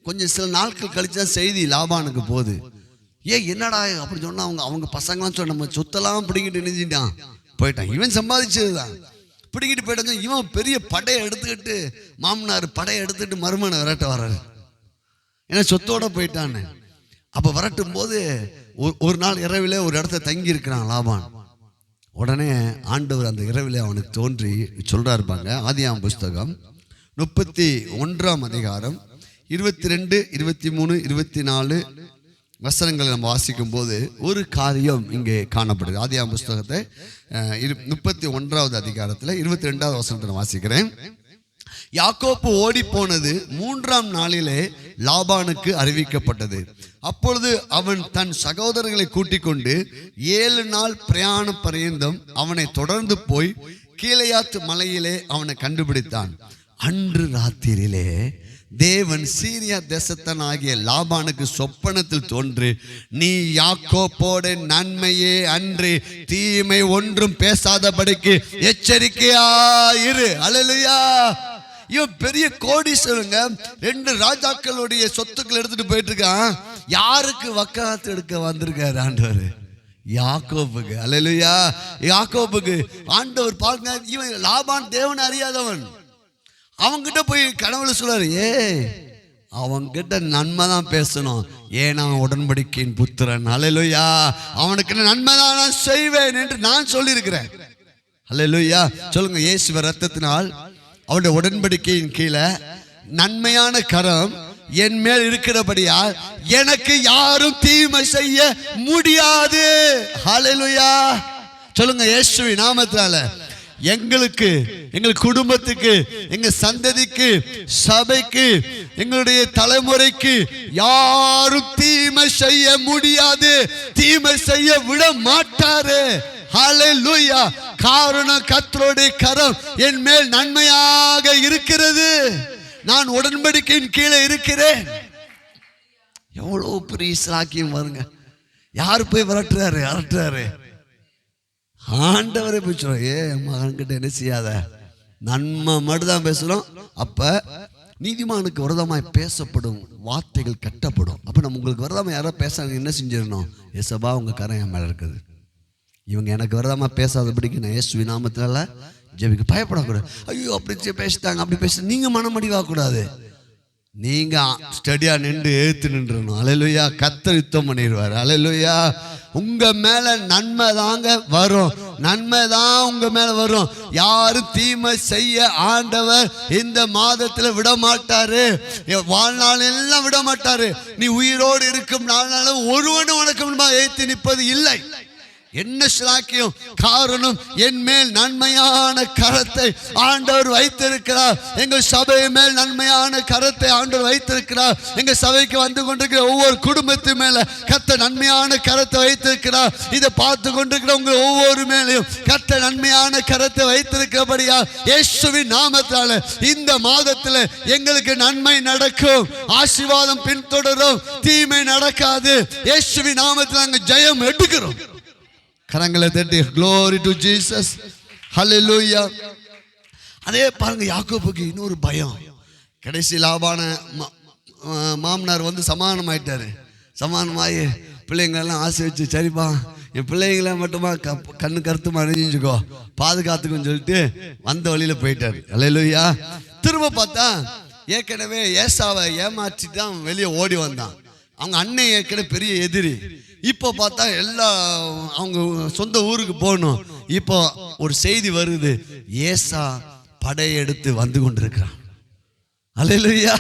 கொஞ்சம் சில நாட்கள் கழிச்சு தான் செய்தி லாபானுக்கு போகுது. என்னடா அப்படி சொன்னா அவங்க பசங்களாம் சொன்ன நம்ம சொத்தெல்லாம் பிடிக்கிட்டு நினைஞ்சிட்டான் போயிட்டான். இவன் சம்பாதிச்சதுதான் பிடிக்கிட்டு போயிட்டான். இவன் பெரிய படையை எடுத்துக்கிட்டு, மாமனார் படையை எடுத்துக்கிட்டு மருமனை விரட்ட வர்றாரு. ஏன்னா சொத்தோட போயிட்டான்னு. அப்போ வரட்டும் போது ஒரு நாள் இரவிலே ஒரு இடத்த தங்கி இருக்கிறான் லாபான். உடனே ஆண்டவர் அந்த இரவிலே அவனுக்கு தோன்றி சொல்றாரு பாருங்க. ஆதியாகமம் புஸ்தகம் 31ஆம் அதிகாரம் 22, 23, 24 வசனங்களை நம்ம வாசிக்கும் போது ஒரு காரியம் இங்கே காணப்படுது. ஆதியாகமம் புஸ்தகத்தை 31வது அதிகாரத்தில் 22வது வசனத்தை நான் வாசிக்கிறேன். யாக்கோப்பு ஓடி போனது 3ஆம் நாளிலே லாபானுக்கு அறிவிக்கப்பட்டது. அப்பொழுது அவன் தன் சகோதரர்களை கூட்டிக் கொண்டு 7 நாள் பிரயாண பரியந்தம் அவனை தொடர்ந்து போய் கீலேயாத் மலையிலே அவனை கண்டுபிடித்தான். அன்று ராத்திரியிலே தேவன் சீரியா தேசத்தன் ஆகிய லாபானுக்கு சொப்பனத்தில் தோன்றி, நீ யாக்கோப்போட நன்மையே அன்று தீமை ஒன்றும் பேசாதபடிக்கு எச்சரிக்கையாயிரு. அல்லேலூயா. இவன் பெரிய கோடீஸ்வரங்க. 2 ராஜாக்களுடைய சொத்துக்கள் எடுத்துட்டு போயிட்டு இருக்கான். யாருக்கு வக்காலத்து எடுக்க வந்திருக்காரு ஆண்டவர்? யாக்கோபுக்கு. அல்லேலூயா. யாக்கோபுக்கு ஆண்டவர் பாருங்க. இவன் லாபான் தேவனை அறியாதவன். அவன்கிட்ட போய் கனவுல சொல்றாரு, அவன்கிட்ட நன்மை தான் பேசணும், ஏன்னா உடன்படிக்கையின் புத்திரன். அல்லேலூயா. அவனுக்கு நன்மை தான் நான் செய்வேன் என்று நான் சொல்லியிருக்கிறேன். அல்லேலூயா. சொல்லுங்க. இயேசுவ ரத்தத்தினால் அவருடைய உடன்படிக்கையின் கீழே நன்மையான கரம் என் மேல் இருக்கிறபடியால் எனக்கு யாரும் தீமை செய்ய முடியாது. ஹல்லேலூயா. சொல்லுங்க. இயேசுவின் நாமத்தால எங்களுக்கு, எங்கள் குடும்பத்துக்கு, எங்க சந்ததிக்கு, சபைக்கு, எங்களுடைய தலைமுறைக்கு யாரும் தீமை செய்ய முடியாது, தீமை செய்ய விட மாட்டாரு. ஹல்லேலூயா. காரணம் கர்த்தருடைய கரம் என் மேல் நன்மையாக இருக்கிறது. நான் உடன்படிக்கையின் கீழே இருக்கிறேன். எவ்வளவு பெரிய சாக்கியம் பாருங்க. யாரு போய் அரட்டுறாரு? ஆண்டவரே போய் சொல்ற, மகன்கிட்ட என்ன செய்யாத, நன்மை மட்டும் தான் பேசணும். அப்ப நீதிமானுக்கு விரதமாய் பேசப்படும் வார்த்தைகள் கட்டப்படும். அப்ப நம்ம உங்களுக்கு விரதமா யாராவது பேசாங்க என்ன செஞ்சிடணும்? ஏசப்பா உங்க கரம் என் மேல இருக்குது, இவங்க எனக்கு விரதமா பேசாதபடிக்கு நான் இயேசுவின் நாமத்தினால ஜெபிக்க. பயப்படக்கூடாது. ஐயோ அப்படி பேசிட்டாங்க, அப்படி பேச நீங்க மனமடிவாக கூடாது. நீங்க ஸ்டடியா நின்று எழுத்து நின்றணும். அல்லேலூயா. கர்த்தர் யுத்தம் பண்ணிடுவார். அல்லேலூயா. உங்க மேல நன்மை தாங்க வரும், நன்மை தான் உங்க மேல வரும். யாரும் தீமை செய்ய ஆண்டவர் இந்த மாதத்துல விட மாட்டாரு, வாழ்நாள் எல்லாம் விட மாட்டாரு. நீ உயிரோடு இருக்கும் நாளும் ஒருவனும் உனக்கு முன்பாக ஏற்றி நிற்பது இல்லை. என்ன சிலாக்கியம்! காரணம் என் மேல் நன்மையான கரத்தை ஆண்டவர் வைத்திருக்கிறார். எங்கள் சபை மேல் நன்மையான கரத்தை ஆண்டவர் வைத்திருக்கிறார். எங்க சபைக்கு வந்து கொண்டிருக்கிற ஒவ்வொரு குடும்பத்து மேல கர்த்தர் நன்மையான கரத்தை வைத்திருக்கிறார். இதை பார்த்து கொண்டிருக்கிற உங்க ஒவ்வொரு மேலையும் கர்த்தர் நன்மையான கரத்தை வைத்திருக்கிறபடியா இயேசுவின் நாமத்தால இந்த மாதத்துல எங்களுக்கு நன்மை நடக்கும், ஆசீர்வாதம் பின்தொடரும், தீமை நடக்காது. இயேசுவின் நாமத்தில் நாங்கள் ஜெயம் எடுக்கிறோம். கரங்களை தட்டி glory to Jesus. ஹல்லேலூயா. அதே பாருங்க. யாக்கோபுக்கு இன்னொரு பயம். கடைசி லாபான மாமனார் வந்து சமாதானமாயிட்டாரு. சமாதானமாயி பிள்ளைங்களெல்லாம் ஆசை வச்சு, சரிப்பா என் பிள்ளைங்கள மட்டுமா கண்ணு கருத்துமா அணிஞ்சுக்கோ, பாதுகாத்துக்குன்னு சொல்லிட்டு வந்த வழியில போயிட்டாரு. ஹல்லேலூயா. திரும்ப பார்த்தா ஏற்கனவே ஏசாவை ஏமாற்றி தான் வெளியே ஓடி வந்தான். அவங்க அண்ணன் ஏற்கனவே பெரிய எதிரி. இப்போ பார்த்தா அவங்க சொந்த ஊருக்கு போகணும். இப்போ ஒரு செய்தி வருது, ஏசா படையெடுத்து வந்து கொண்டிருக்கிறான். அல்லேலூயா.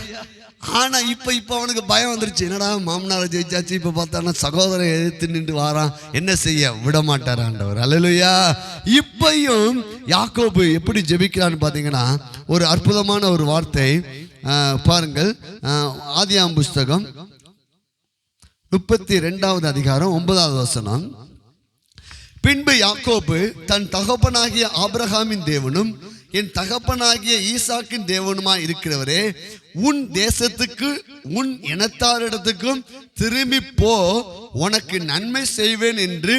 ஆனா இப்ப அவனுக்கு பயம் வந்துருச்சு. என்னடா மாமனாரை ஜெயிச்சாச்சு, இப்ப பார்த்தானா சகோதரன் எதிர்த்து நின்று வாரான், என்ன செய்ய விட மாட்டார் ஆண்டவர். அல்லேலூயா. இப்பையும் யாக்கோபு எப்படி ஜெபிக்கிறான்னு பாத்தீங்கன்னா ஒரு அற்புதமான ஒரு வார்த்தை பாருங்கள். ஆதியாகமம் புஸ்தகம் 32வது அதிகாரம் 9வது வசனம். பின்பு யாக்கோபு தன் தகப்பனாகிய ஆபிரகாமின் தேவனும் என் தகப்பனாகிய ஈசாக்கின் தேவனுமாய் இருக்கிறவரே, உன் தேசத்துக்கு உன் இனத்தாரிடத்துக்கும் திரும்பி போ, உனக்கு நன்மை செய்வேன் என்று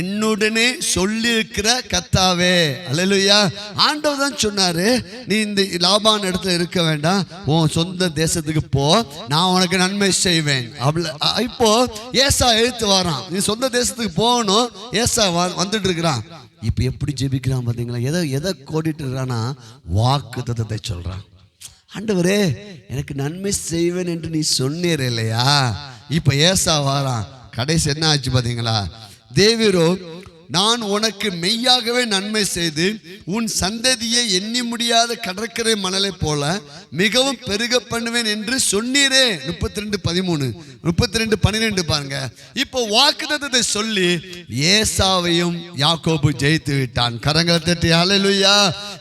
என்னுடனே சொல்லியிருக்கிற கர்த்தாவே. அல்லேலூயா. ஆண்டவர் தான் சொன்னாரு, நீ இந்த லாபான் இடத்துல இருக்க வேண்டாம், உன் சொந்த தேசத்துக்கு போ, நான் உனக்கு நன்மை செய்வேன். இப்போ ஏசா எழுத்து வரான், நீ சொந்த தேசத்துக்கு போகணும். ஏசா வந்துட்டு இருக்கிறான். இப்ப எப்படி ஜெபிக்கிறான் பாத்தீங்களா? எதை கோடிட்டு இருக்கானா? வாக்குத்தத்தத்தை சொல்றான். ஆண்டவரே எனக்கு நன்மை செய்வேன் என்று நீ சொன்னீர் இல்லையா? இப்ப ஏசா வாரான். கடைசி என்ன ஆச்சு பாத்தீங்களா? தேவரோ நான் உனக்கு மெய்யாகவே நன்மை செய்து உன் சந்ததியை எண்ணி முடியாத கடற்கரை மணலை போல மிகவும் பெருக பண்ணுவேன் என்று சொன்னீரே. 32:13 32:12 பாருங்க. இப்போ வாக்குத்தத்தத்தை சொல்லி ஏசாவையும் யாக்கோபு ஜெயித்து விட்டான். கரங்களை தட்டி ஹல்லேலூயா.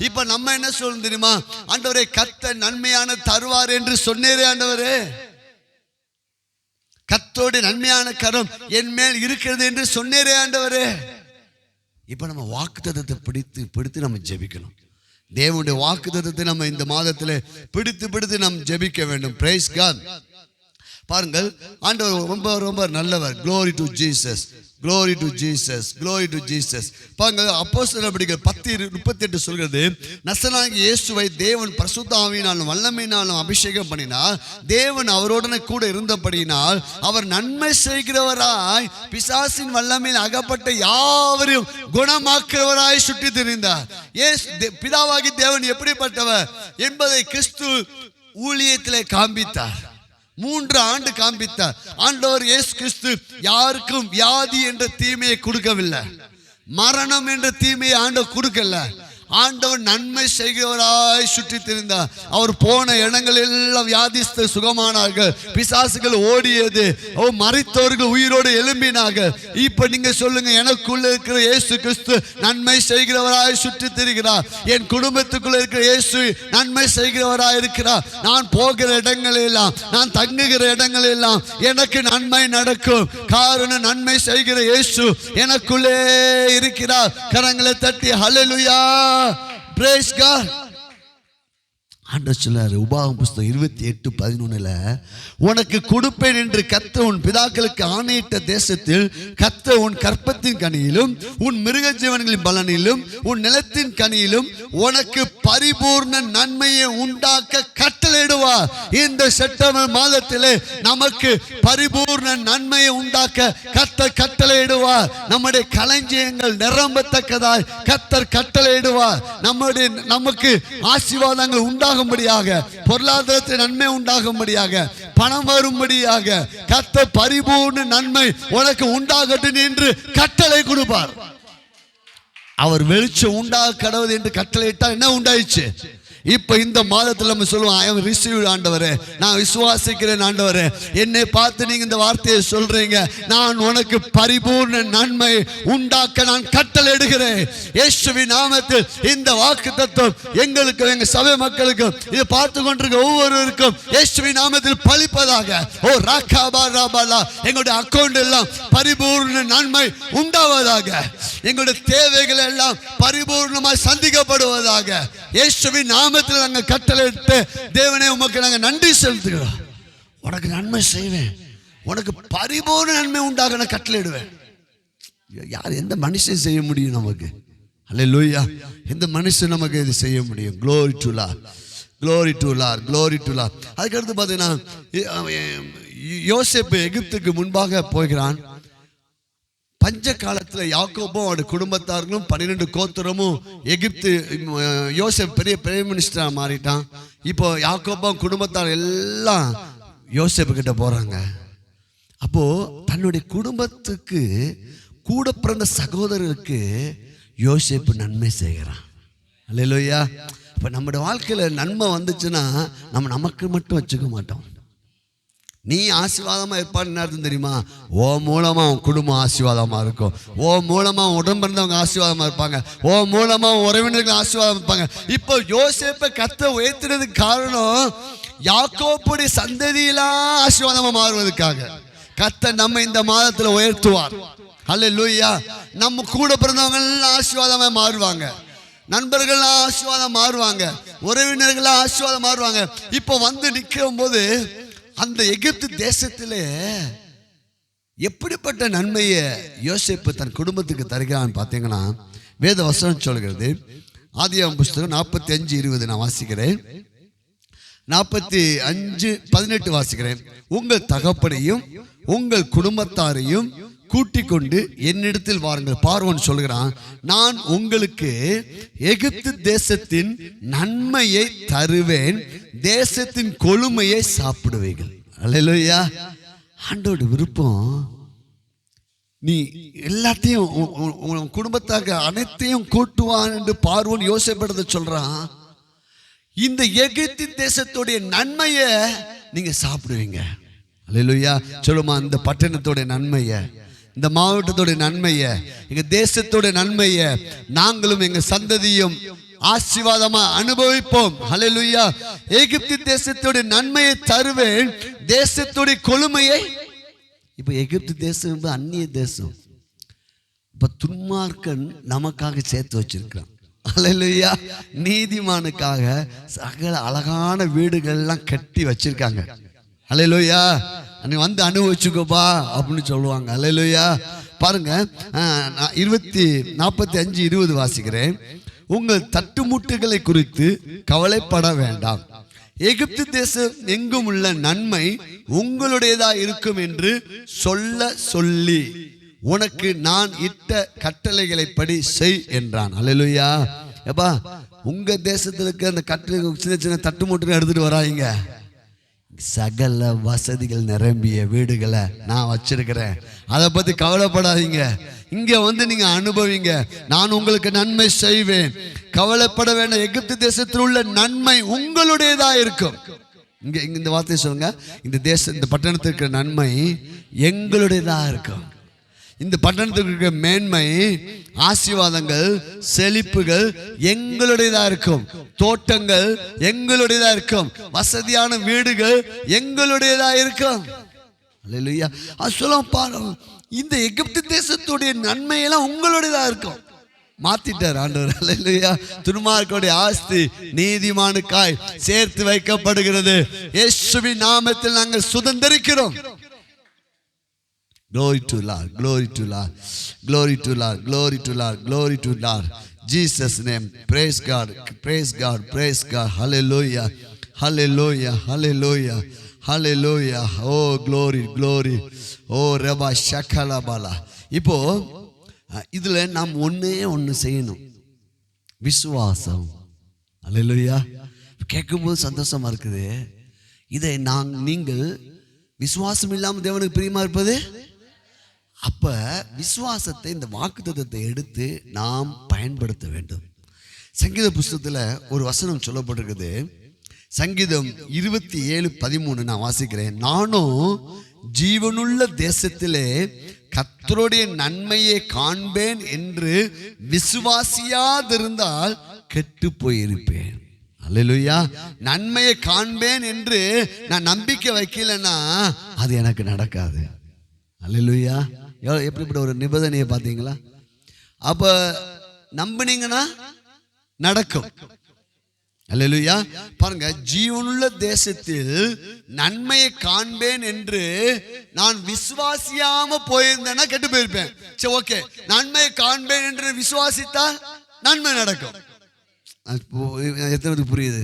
இப்ப நம்ம என்ன சொல்லணும் தெரியுமா? ஆண்டவரே கர்த்தர் நன்மையான தருவார் என்று சொன்னீரே ஆண்டவரே. கர்த்தருடைய நன்மையான கரம் என் மேல் இருக்கிறது என்று சொன்னீரே ஆண்டவரே. இப்ப நம்ம வாக்குத்தத்தத்தை பிடித்து நம்ம ஜெபிக்கணும். தேவனுடைய வாக்குத்தத்தத்தை நம்ம இந்த மாதத்துல பிடித்து நாம் ஜெபிக்க வேண்டும். Praise God. பாருங்கள், ஆண்டவர் ரொம்ப ரொம்ப நல்லவர். Glory to Jesus, glory to Jesus, glory to Jesus. பாருங்கள், அப்போஸ்தலர் நடபடிகள் 10:38 சொல்கிறது, நசரேயனாகிய இயேசுவை தேவன் பரிசுத்த ஆவியினாலும் வல்லமையினாலும் அபிஷேகம் பண்ணினார். தேவன் அவரோடனே கூட இருந்தபடியினால் அவர் நன்மை செய்கிறவராய் பிசாசின் வல்லமையில் அகப்பட்ட யாவரையும் குணமாக்குறவராய் சுற்றி திரிந்தார். பிதாவாகி தேவன் எப்படிப்பட்டவர் என்பதை கிறிஸ்து ஊழியத்திலே காண்பித்தார். 3 ஆண்டு காண்பித்தார். ஆண்டவர் இயேசு கிறிஸ்து யாருக்கும் வியாதி என்ற தீமையை கொடுக்கவில்லை. மரணம் என்ற தீமையை ஆண்டவர் கொடுக்கல. ஆண்டவர் நன்மை செய்கிறவராய் சுற்றி திரிந்தார். அவர் போன இடங்கள் எல்லாம் வியாதிஸ்தர் சுகமானார்கள், பிசாசுகள் ஓடியது, மரித்தவர்கள் உயிரோடு எழும்பினார்கள். இப்ப நீங்க சொல்லுங்க, எனக்குள்ள இருக்கிற இயேசு கிறிஸ்து நன்மை செய்கிறவராய் சுற்றி திரிகிறார். என் குடும்பத்துக்குள்ள இருக்கிற இயேசு நன்மை செய்கிறவராய் இருக்கிறார். நான் போகிற இடங்கள் எல்லாம், நான் தங்குகிற இடங்கள் எல்லாம் எனக்கு நன்மை நடக்கும். காரணம் நன்மை செய்கிற இயேசு எனக்குள்ளே இருக்கிறார். கரங்களை தட்டி ஹல்லேலூயா, praise God. ஆண்டவர் சொல்றாரு, உபாகமம் புஸ்தகம் 28:11, உனக்கு கொடுப்பேன் என்று கர்த்தர் உன் பிதாக்களுக்கு ஆணையிட்ட தேசத்தில் கர்த்தர் உன் கற்பத்தின் கனியிலும் உன் மிருக ஜீவன்களின் பலனிலும் உன் நிலத்தின் கனியிலும் உனக்கு பரிபூர்ண நன்மையை உண்டாக்க கட்டளையிடுவார். இந்த செப்டம்பர் மாதத்திலே நமக்கு பரிபூர்ண நன்மையை உண்டாக்க கர்த்தர் கட்டளையிடுவார். நம்முடைய களஞ்சியங்கள் நிரம்பத்தக்கதாய் கர்த்தர் கட்டளையிடுவார். நமக்கு ஆசீர்வாதங்கள் உண்டாக பொருளாதாரத்தில் நன்மை உண்டாகும்படியாக, பணம் வரும்படியாக கர்த்தர் பரிபூர்ண நன்மை உனக்கு உண்டாகட்டும் என்று கட்டளை கொடுப்பார். அவர் வெளிச்சம் உண்டாக கடவுள் என்று கட்டளையிட்டால் என்ன உண்டாயிச்சு? இப்ப இந்த மாதத்தில் நம்ம சொல்லுவோம், ஐ எம் ரிசீவ்ட் ஆண்டவரே, நான் விசுவாசிக்கிறேன் ஆண்டவரே. என்னை பார்த்து நீங்க இந்த வார்த்தையை சொல்றீங்க, நான் உனக்கு பரிபூர்ண நன்மை உண்டாக்க நான் கட்டளையிடுகிறேன். இயேசுவின் நாமத்தில் இந்த வாக்குத்தத்தம் எங்களுக்கு, எங்க சபை மக்களுக்கும், இதை பார்த்து கொண்டிருக்க ஒவ்வொருவருக்கும் இயேசுவின் நாமத்தில் பலிப்பதாக. ஓ ராகாபா ராபாலா, எங்களுடைய அக்கௌண்ட் எல்லாம் பரிபூர்ண நன்மை உண்டாவதாக. எங்களுடைய தேவைகள் எல்லாம் பரிபூர்ணமாய் சந்திக்கப்படுவதாக. இயேசுவின் நாமத்தில் நாங்கள் கட்டளையிட்டு, தேவனே உமக்கு நாங்கள் நன்றி செலுத்துகிறோம். உனக்கு நன்மை செய்வேன், உனக்கு பரிபூர்ண நன்மை உண்டாக நான் கட்டளையிடுவேன். யார், எந்த மனுஷன் செய்ய முடியும் நமக்கு? அல்லேலூயா. எந்த மனுஷன் நமக்கு இது செய்ய முடியும்? Glory to Lord, glory to Lord, glory to Lord. அதுக்கடுத்து பார்த்தீங்கன்னா, யோசேப்பு எகிப்துக்கு முன்பாக போகிறான். பஞ்ச காலத்தில் யாக்கோபும் அவருடைய குடும்பத்தார்களும் 12 கோத்திரமும் எகிப்து, யோசேப் பெரிய பிரைம் மினிஸ்டரா மாறிட்டான். இப்போ யாக்கோபும் குடும்பத்தார் எல்லாம் யோசேப்பு கிட்ட போறாங்க. அப்போ தன்னுடைய குடும்பத்துக்கு கூட பிறந்த சகோதரருக்கு யோசேப்பு நன்மை செய்கிறான். அல்லேலூயா. இப்போ நம்முடைய வாழ்க்கையில நன்மை வந்துச்சுன்னா நம்ம நமக்கு மட்டும் வச்சுக்க மாட்டோம். நீ ஆசீர்வாதமா இருப்பான்னு அர்த்தம் தெரியுமா? ஓ மூலமா உன் குடும்பம் ஆசீர்வாதமா இருக்கும். ஓ மூலமா உடம்பிறந்தவங்க ஆசீர்வாதமா இருப்பாங்க. ஓ மூலமா உறவினர்கள் ஆசீர்வாதம் இருப்பாங்க. இப்போ யோசேப்பை கர்த்தர் உயர்த்தினதுக்கு காரணம் யாக்கோபுடைய சந்ததியெல்லாம் ஆசீர்வாதமா மாறுவதற்காக. கர்த்தர் நம்ம இந்த மாதத்துல உயர்த்துவார். ஹல்லேலூயா. நம்ம கூட பிறந்தவங்க எல்லாம் ஆசீர்வாதமா மாறுவாங்க. நண்பர்கள் ஆசீர்வாதம் மாறுவாங்க. உறவினர்கள் ஆசீர்வாதம் மாறுவாங்க. இப்போ வந்து நிற்கும் போது அந்த எகிப்து தேசத்திலே எப்படிப்பட்ட நன்மையை யோசேப்பு தன் குடும்பத்துக்கு தருகிறான்னு பார்த்தீங்கன்னா, வேத வசனம் சொல்கிறது. ஆதியாகமம் புஸ்தகம் 45:20 நான் வாசிக்கிறேன். 45:18 வாசிக்கிறேன். உங்கள் தகப்பனையும் உங்கள் குடும்பத்தாரையும் கூட்டிக் கொண்டு என்னிடத்தில் வாருங்கள். பார்வோன் சொல்கிறான், நான் உங்களுக்கு எகிப்து தேசத்தின் நன்மையை தருவேன், தேசத்தின் கொழுமையை சாப்பிடுவீர்கள். அல்லேலூயா. ஆண்டோட விருப்பம் நீ எல்லாத்தையும் உன் குடும்பத்தாக அனைத்தையும் கூட்டுவான் என்று பார்வோன் யோசிப்பதை சொல்றான். இந்த எகிப்து தேசத்துடைய நன்மையை நீங்க சாப்பிடுவீங்க. அல்லேலூயா. சொல்லுமா, இந்த பட்டணத்தோட நன்மையை, இந்த மாவட்டத்தோட நன்மையை, எங்க தேசத்தோட நன்மையை நாங்களும் எங்க சந்ததியும் ஆசீர்வாதமா அனுபவிப்போம். அல்லேலூயா. எகிப்து தேசத்தோட நன்மையை தருவேன், தேசத்தோட கொழுமையை. இப்ப எகிப்து தேசம் அந்நிய தேசம். இப்ப துன்மார்க்கன் நமக்காக சேர்த்து வச்சிருக்கான். அல்லேலூயா. நீதிமானுக்காக சகல அழகான வீடுகள்லாம் கட்டி வச்சிருக்காங்க. அல்லேலூயா. நீ வந்து அனுபவிச்சுக்கோப்பா அப்படின்னு சொல்லுவாங்க. அல்லேலூயா. பாருங்க, 45:20 வாசிக்கிறேன். உங்கள் தட்டுமுட்டுகளை குறித்து கவலைப்பட வேண்டாம், எகிப்து தேசம் எங்கும் உள்ள நன்மை உங்களுடையதா இருக்கும் என்று சொல்லி உனக்கு நான் இட்ட கட்டளைகளை படி செய் என்றான். அல்லேலூயா. எப்பா, உங்க தேசத்துல இருக்க அந்த கட்டளை சின்ன சின்ன தட்டுமுட்டுகளை எடுத்துட்டு வராங்க. சகல வசதிகள் நிரம்பிய வீடுகளை நான் வச்சிருக்கிறேன், அதை பத்தி கவலைப்படாதீங்க. இங்க வந்து நீங்க அனுபவிங்க, நான் உங்களுக்கு நன்மை செய்வேன், கவலைப்பட வேண்டாம். எகிப்து தேசத்தில் உள்ள நன்மை உங்களுடையதா இருக்கும். இங்க இந்த வார்த்தையை சொல்லுங்க, இந்த தேசம், இந்த பட்டணத்திற்கு நன்மை எங்களுடையதா இருக்கும். இந்த பட்டணத்துக்கு இருக்கிற மேன்மை, ஆசீர்வாதங்கள், செழிப்புகள் எங்களுடையதா இருக்கும். தோட்டங்கள் எங்களுடையதா இருக்கும். வசதியான வீடுகள் எங்களுடையதா இருக்கும். அல்லேலூயா. சொல்ல பாருங்க, இந்த எகிப்து தேசத்துடைய நன்மையெல்லாம் உங்களுடையதா இருக்கும். மாத்திட்டார் ஆண்டவர். அல்லேலூயா. துன்மார்க்கனுடைய ஆஸ்தி நீதிமானுக்காய் சேர்த்து வைக்கப்படுகிறது. இயேசுவின் நாமத்தில் நாங்கள் சுதந்தரிக்கிறோம். Glory to Lord, glory to Lord, glory to Lord, glory to Lord, glory to Lord. Jesus name. Praise God, praise God, praise God. Hallelujah, hallelujah, hallelujah, hallelujah. Oh glory, glory. Oh Rabba Shakala Bala. இப்போ இதுல நாம் ஒண்ணு செய்யணும், விசுவாசம். அல்லேலூயா. கேட்கும்போது சந்தோஷமா இருக்குது. இதை நீங்கள் விசுவாசம் இல்லாமல் தேவனுக்கு பிரியமா இருப்பது. அப்ப விசுவாசத்தை, இந்த வாக்குத்தத்தத்தை எடுத்து நாம் பயன்படுத்த வேண்டும். சங்கீத புஸ்தகத்துல ஒரு வசனம் சொல்லப்பட்டிருக்குது. சங்கீதம் 27:13 நான் வாசிக்கிறேன். நானும் ஜீவனுள்ள தேசத்திலே கர்த்தருடைய நன்மையை காண்பேன் என்று விசுவாசியாதிருந்தால் கெட்டு போயிருப்பேன். அல்லேலூயா. நன்மையை காண்பேன் என்று நான் நம்பிக்கை வைக்கலன்னா அது எனக்கு நடக்காது. அல்லேலூயா. எப்படிப்பட்ட ஒரு நிபந்தனையை பார்த்தீங்களா? அப்ப நம்பினீங்கன்னா நடக்கும். அல்லேலூயா. பாருங்க, ஜீவனுள்ள தேசத்தில் நன்மையை காண்பேன் என்று நான் விசுவாசியாம போயிருந்தேன்னா கெட்டு போயிருப்பேன். சரி, ஓகே, நன்மையை காண்பேன் என்று விசுவாசித்தா நன்மை நடக்கும். எத்தனை புரியுது?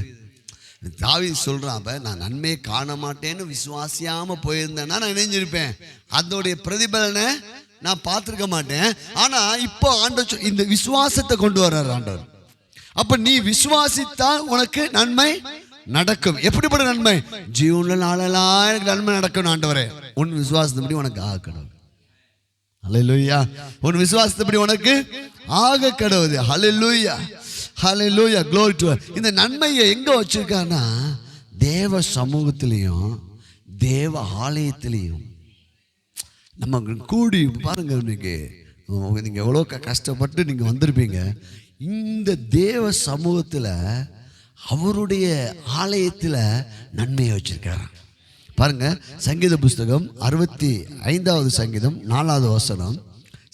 தாவீது சொல்றான், அப்ப நான் நன்மையை காண மாட்டேன்னு விசுவாசியாம போயிருந்தேன்னா நான் இணைஞ்சிருப்பேன், அதோடைய பிரதிபலனை நான் பார்த்திருக்க மாட்டேன். ஆனா இப்போ ஆண்டவர் இந்த விசுவாசத்தை கொண்டு வர்றார் ஆண்டவர். அப்ப நீ விசுவாசித்தால் உனக்கு நன்மை நடக்கும். எப்படிப்பட்ட நன்மை? ஜீவனுள்ள நாளெல்லாம் எனக்கு நன்மை நடக்கும் ஆண்டவரே. உன் விசுவாசத்தபடி உனக்கு ஆக கடவுள். அல்லேலூயா. உன் விசுவாசத்தபடி உனக்கு ஆக கடவுள். அல்லேலூயா, ஹல்லேலூயா, glory to God. இந்த நன்மையை எங்க வச்சிருக்கானா? தேவ சமூகத்திலையும் தேவ ஆலயத்திலையும். நம்ம கூடி பாருங்க, நீங்க எவ்வளோ கஷ்டப்பட்டு நீங்க வந்திருப்பீங்க. இந்த தேவ சமூகத்தில் அவருடைய ஆலயத்தில் நன்மையை வச்சிருக்காரு. பாருங்க, சங்கீத புஸ்தகம் 65 சங்கீதம் 4வது வசனம்.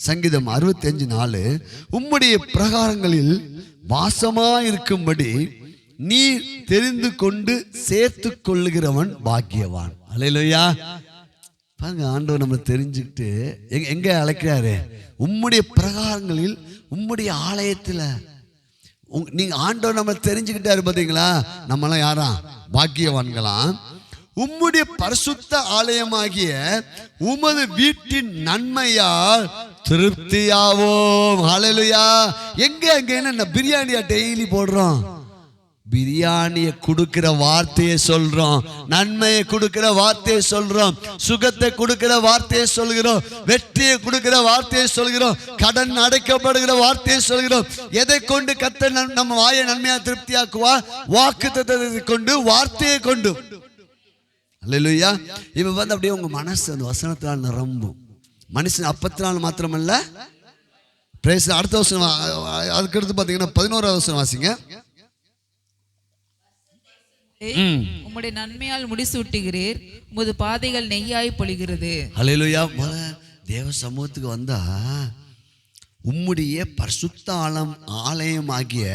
சங்கீதம் 65:4, உம்முடைய பிரகாரங்களில் வாசமாயிருக்கும்படி நீ தெரிந்து கொண்டு சேர்த்து கொள்ளுகிறவன் பாக்கியவான். அல்லேலூயா. பாருங்க, ஆண்டவர் நம்ம தெரிஞ்சுக்கிட்டு எங்க அழைக்கிறாரு? உம்முடைய பிரகாரங்களில், உம்முடைய ஆலயத்தில். நீங்க ஆண்டவர் நம்ம தெரிஞ்சுக்கிட்டாரு. பார்த்தீங்களா? நம்மளாம் யாரா? பாக்கியவான்களாம். உம்முடைய பரிசுத்த ஆலயமாகிய உமது வீட்டின் நன்மையால் திருப்தியாவோம். ஹல்லேலூயா. எங்க என்ன பிரியாணியா டெய்லி போடுறோம்? பிரியாணியை கொடுக்கிற வார்த்தையை சொல்றோம், நன்மையை கொடுக்கிற வார்த்தையை சொல்றோம், சுகத்தை கொடுக்கிற வார்த்தையை சொல்கிறோம், வெற்றியை கொடுக்கிற வார்த்தையை சொல்கிறோம், கடன் அடைக்கப்படுகிற வார்த்தையை சொல்கிறோம். எதை கொண்டு கர்த்தர் நம்ம வாயை நன்மையா திருப்தியாக்குவா? வாக்குத்தத்தத்தை கொண்டு, வார்த்தையை கொண்டு. அல்லேலூயா. இப்ப அப்படியே உங்க மனசு அந்த வசனத்தினால் நிரம்பும். மனுஷன் அப்பத்தினால் மாத்திரமல்ல. அடுத்த வசனம், அதுக்கு அடுத்து பாத்தீங்கன்னா 11வது வசனம் வாசிங்க. உம்முடைய நன்மையால் முடிசூட்டுகிறீர், உமது பாதைகள் நெய்யாய் பொழிகிறது. அல்லேலூயா. தேவ சமூகத்துக்கு வந்தா உம்முடைய பரிசுத்த ஆலயமாகிய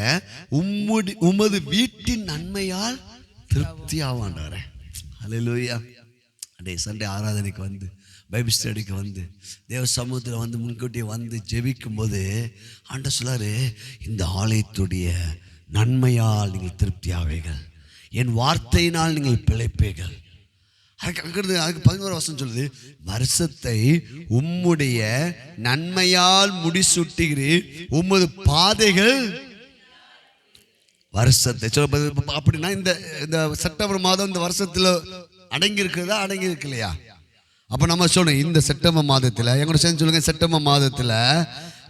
உமது வீட்டின் நன்மையால் திருப்தி ஆவாண்டாரே. அல்லேலூயா. அடே சண்டே ஆராதனைக்கு வந்து, பைபிள் ஸ்டடிக்கு வந்து, தேவ சமூகத்தில் வந்து முன்கூட்டியே வந்து ஜெபிக்கும் போது ஆண்டவர் சொல்லாரு, இந்த ஆலயத்துடைய நன்மையால் நீங்கள் திருப்தி ஆவீர்கள், என் வார்த்தையினால் நீங்கள் பிழைப்பீர்கள். அதுக்கு 11 வசனம் சொல்லுது, வருஷத்தை உம்முடைய நன்மையால் முடிசூட்டுகிறீர், உமது பாதைகள் வருஷத்தை சொல்ல. அப்படின்னா இந்த செப்டம்பர் மாதம் இந்த வருஷத்துல அடங்கி இருக்கிறதா? அடங்கி இருக்கு இல்லையா? அப்ப நம்ம சொல்லணும், இந்த செப்டம்பர் மாதத்துல எங்களோட சேர்ந்து சொல்லுங்க, செப்டம்பர் மாதத்துல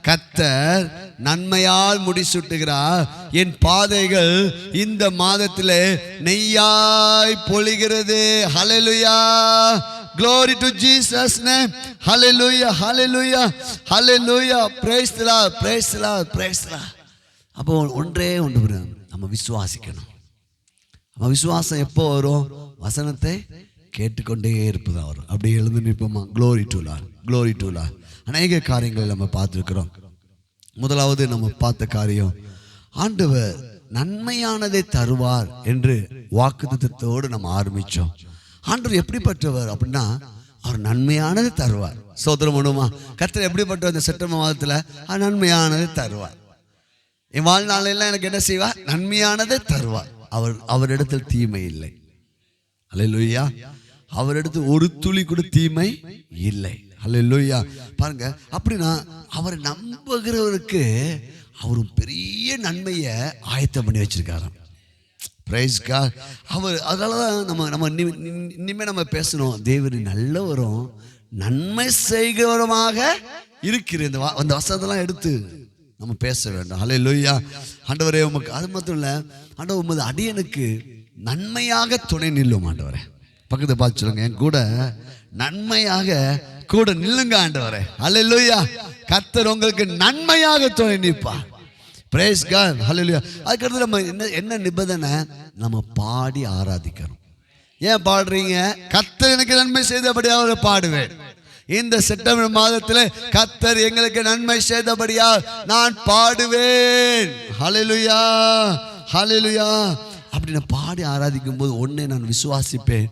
கர்த்தர் நன்மையால் முடிசூட்டுகிறார், என் பாதைகள் இந்த மாதத்திலே நெய்யாய் பொழிகிறது. ஹல்லேலூயா. Glory to Jesus name. Hallelujah. Hallelujah. Hallelujah. Praise the Lord. Praise the Lord. Praise the Lord. அப்போ ஒன்றே ஒன்று, நம்ம விசுவாசிக்கணும். நம்ம விசுவாசம் எப்போ வரும்? வசனத்தை கேட்டுக்கொண்டே இருப்பதா வரும். அப்படி எழுந்து நிற்போமா? Glory to Lord. Glory to Lord. அநேக காரியங்களை நம்ம பார்த்துருக்கிறோம். முதலாவது நம்ம பார்த்த காரியம், ஆண்டவர் நன்மையானதை தருவார் என்று வாக்குத்தத்தத்தோடு நம்ம ஆரம்பிச்சோம். ஆண்டவர் எப்படிப்பட்டவர் அப்படின்னா, அவர் நன்மையானதை தருவார். சோதரம் பண்ணுமா? கர்த்தர் எப்படிப்பட்டவர்? இந்த செப்டம்பர் மாதத்தில் நன்மையானதை தருவார். என் வாழ்நாளெல்லாம் எனக்கு என்ன செய்வார்? நன்மையானதை தருவார். அவரிடத்தில் தீமை இல்லை. அல்லேலூயா. அவரிடத்தில் ஒரு துளி கூட தீமை இல்லை. அல்லேலூயா. பாருங்க, அப்படின்னா அவரை நம்புகிறவருக்கு அவர் பெரிய நன்மையை ஆயத்தம் பண்ணி வச்சிருக்காராம். Price God. அவர் அதனாலதான் நம்ம இனிமே நம்ம பேசணும், தேவன் நல்லவரும் நன்மை செய்கிறவருமாக இருக்கிற இந்த வசனத்தெல்லாம் எடுத்து நம்ம பேச வேண்டும். அல்லேலூயா. ஆண்டவரே உமக்கு, அது மட்டும் இல்லை, ஆண்டவர் உமது அடியனுக்கு நன்மையாக துணை நில்லும். ஆண்டவரே பக்கத்தை பார்த்து சொல்லுங்க, என் கூட நன்மையாக கூட நில்லுங்க ஆண்டவரே. அல்லேலூயா. கர்த்தர் உங்களுக்கு நன்மையாக துணை நிற்பார். Praise God. ஹல்லேலூயா. அதுக்கடுத்து நம்ம என்ன நிபந்தனை? நம்ம பாடி ஆராதிக்கணும். ஏன் பாடுறீங்க? கர்த்தர் எனக்கு நன்மை செய்தபடியாக பாடுவேன். இந்த செப்டம்பர் மாதத்தில் கர்த்தர் எங்களுக்கு நன்மை செய்தபடியால் நான் பாடுவேன். ஹல்லேலூயா. ஹல்லேலூயா. அப்படி நான் பாடி ஆராதிக்கும் போது ஒன்னே நான் விசுவாசிப்பேன்,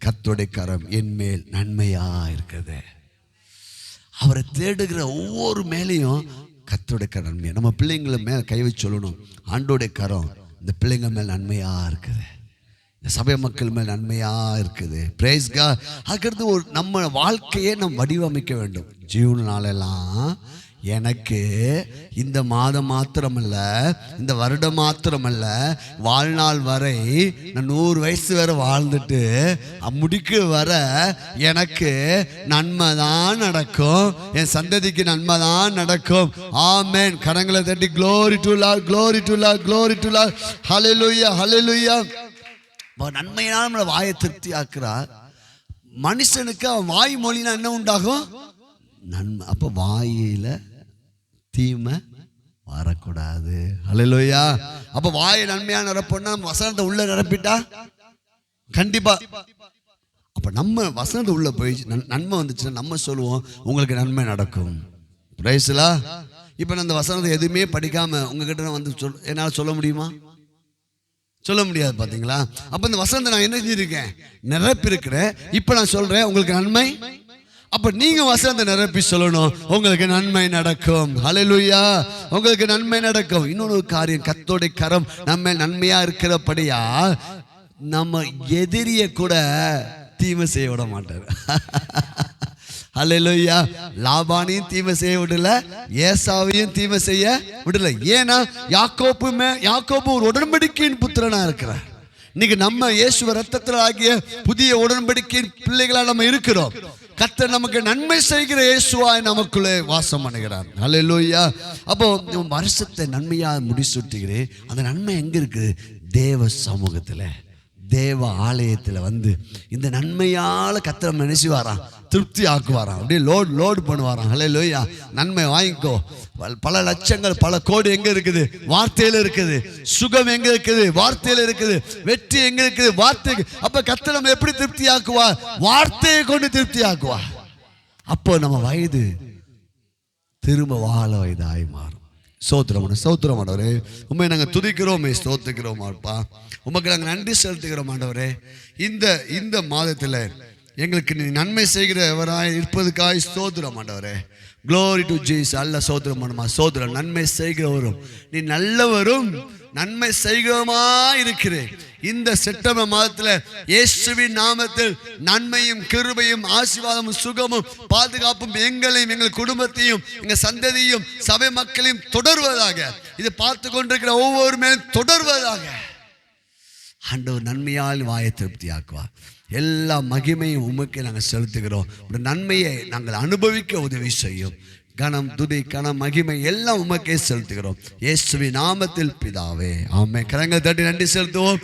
கர்த்தருடைய கரம் என் மேல் நன்மையா இருக்குது. அவரை தேடுகிற ஒவ்வொரு மேலையும் கர்த்தருடைய கரம் நன்மையா. நம்ம பிள்ளைங்களை மேல கை வச்சு சொல்லணும், ஆண்டோடைய கரம் இந்த பிள்ளைங்க மேல் நன்மையா இருக்குது, இந்த சபை மக்கள் மேல் நன்மையா இருக்குது. Praise God. அதுக்கடுத்து நம்ம வாழ்க்கையை நம்ம வடிவமைக்க வேண்டும். ஜீவனாலெல்லாம் எனக்கு இந்த மாதம் மாத்திரமல்ல, இந்த வருடம் மாத்திரமல்ல, வாழ்நாள் வரை நான் 100 வயசு வரை வாழ்ந்துட்டு முடிக்க வர எனக்கு நன்மை தான் நடக்கும், என் சந்ததிக்கு நன்மை தான் நடக்கும். ஆமென். கரங்களை தட்டி glory to Lord, glory to Lord, glory to Lord. hallelujah, hallelujah. நன்மையினால் நம்மளை வாயை திருப்தி ஆக்குறார். மனுஷனுக்கு அவன் வாய் மொழினா என்ன உண்டாகும்? நன்மை. அப்ப வாயில தீமை வரக்கூடாது. ஹல்லேலூயா. அப்ப வாயை நன்மையா நிரப்போம்னா நம்ம வசனத்தை உள்ள நிரப்பிட்டா கண்டிப்பா. அப்ப நம்ம வசனத்தை உள்ள போய் நன்மை வந்துச்சுன்னா நம்ம சொல்லுவோம், உங்களுக்கு நன்மை நடக்கும். பிரைஸ்லா. இப்ப நான் அந்த வசனத்தை எதுவுமே படிக்காம உங்ககிட்ட வந்து என்னால சொல்ல முடியுமா? சொல்ல முடியாது. பாத்தீங்களா? அப்ப இந்த வசனத்தை நான் என்ன செஞ்சிருக்கேன்? நிரப்பி இருக்கிறேன். இப்ப நான் சொல்றேன், உங்களுக்கு நன்மை. அப்ப நீங்க வசனத்தை நிரப்பி சொல்லணும், உங்களுக்கு நன்மை நடக்கும். ஹல்லேலூயா. உங்களுக்கு நன்மை நடக்கும். இன்னொரு காரியம், கர்த்தருடைய கரம் நம்ம நன்மையா இருக்கிறபடியா நம்ம எதிரிய கூட தீமை செய்ய விட மாட்டார். அல்லேலூயா. லாபானையும் தீமை செய்ய விடல, ஏசாவையும் தீமை செய்ய விடல. ஏன்னா யாக்கோபு ஒரு உடன்படிக்கையின் புத்திரனா இருக்கிறார். இன்னைக்கு நம்ம இயேசுவ ரத்தத்தில் ஆகிய புதிய உடன்படிக்கையின் பிள்ளைகளா நம்ம இருக்கிறோம். கர்த்தர் நமக்கு நன்மை செய்கிற இயேசுவாய் நமக்குள்ளே வாசம் பண்ணுகிறார். அல்லேலூயா. அப்போ வருஷத்தை நன்மையா முடிசூட்டுகிறேன். அந்த நன்மை எங்க இருக்குது? தேவ சமூகத்துல, தேவ ஆலயத்தில் வந்து இந்த நன்மையால கர்த்தர் நினைச்சு வாரான், திருப்தி ஆக்குவாராம், அப்படியே லோடு பண்ணுவாராம். அல்லேலூயா. நன்மை வாங்கிக்கோ. பல லட்சங்கள் பல கோடி எங்க இருக்குது? வார்த்தையில இருக்குது. சுகம் எங்க இருக்குது? வார்த்தையில இருக்குது. வெற்றி எங்க இருக்குது? வார்த்தை. அப்ப கர்த்தர் நம்ம எப்படி திருப்தி ஆக்குவா? வார்த்தையை கொண்டு திருப்தி ஆக்குவா. அப்போ நம்ம வயது திரும்ப வாழ வயதாய் மாறும். சோத்திரம் ஆண்டவரே, உண்மை நாங்கள் துதிக்கிறோமே, ஸ்தோத்திக்கிறோம் அப்பா. உமக்கு நாங்கள் நன்றி செலுத்துகிறோம் ஆண்டவரே. இந்த மாதத்தில் எங்களுக்கு நீ நன்மை செய்கிறவராய் இருப்பதுக்காய் ஸ்தோத்திரம் ஆண்டவரே. Glory to Jesus. அல்ல சோத்திரம் பண்ணுமா. சோத்திரம். நன்மை செய்கிறவரும் நீ நல்லவரும் நன்மை செய்கிறவமா இருக்கிறேன். இந்த செப்டம்பர் மாதத்தில் இயேசுவின் நாமத்தில் நன்மையும் கிருபையும் ஆசீர்வாதமும் சுகமும் பாதுகாப்பும் எங்களையும் எங்கள் குடும்பத்தையும் எங்கள் சந்ததியும் சபை மக்களையும் தொடர்வதாக, இது பார்த்து கொண்டிருக்கிற ஒவ்வொரு மேலும் தொடர்வதாக. ஆண்டவர் நன்மையால் வாயை திருப்தி ஆக்குவார். எல்லா மகிமையும் உமக்கு நாங்கள் செலுத்துகிறோம். நன்மையை நாங்கள் அனுபவிக்க உதவி செய்யும். கனம் துதி கனம் மகிமை எல்லாம் உமக்கே செலுத்துகிறோம். இயேசுவின் நாமத்தில் பிதாவே, ஆமென். கரங்களை தட்டி நன்றி செலுத்துவோம்.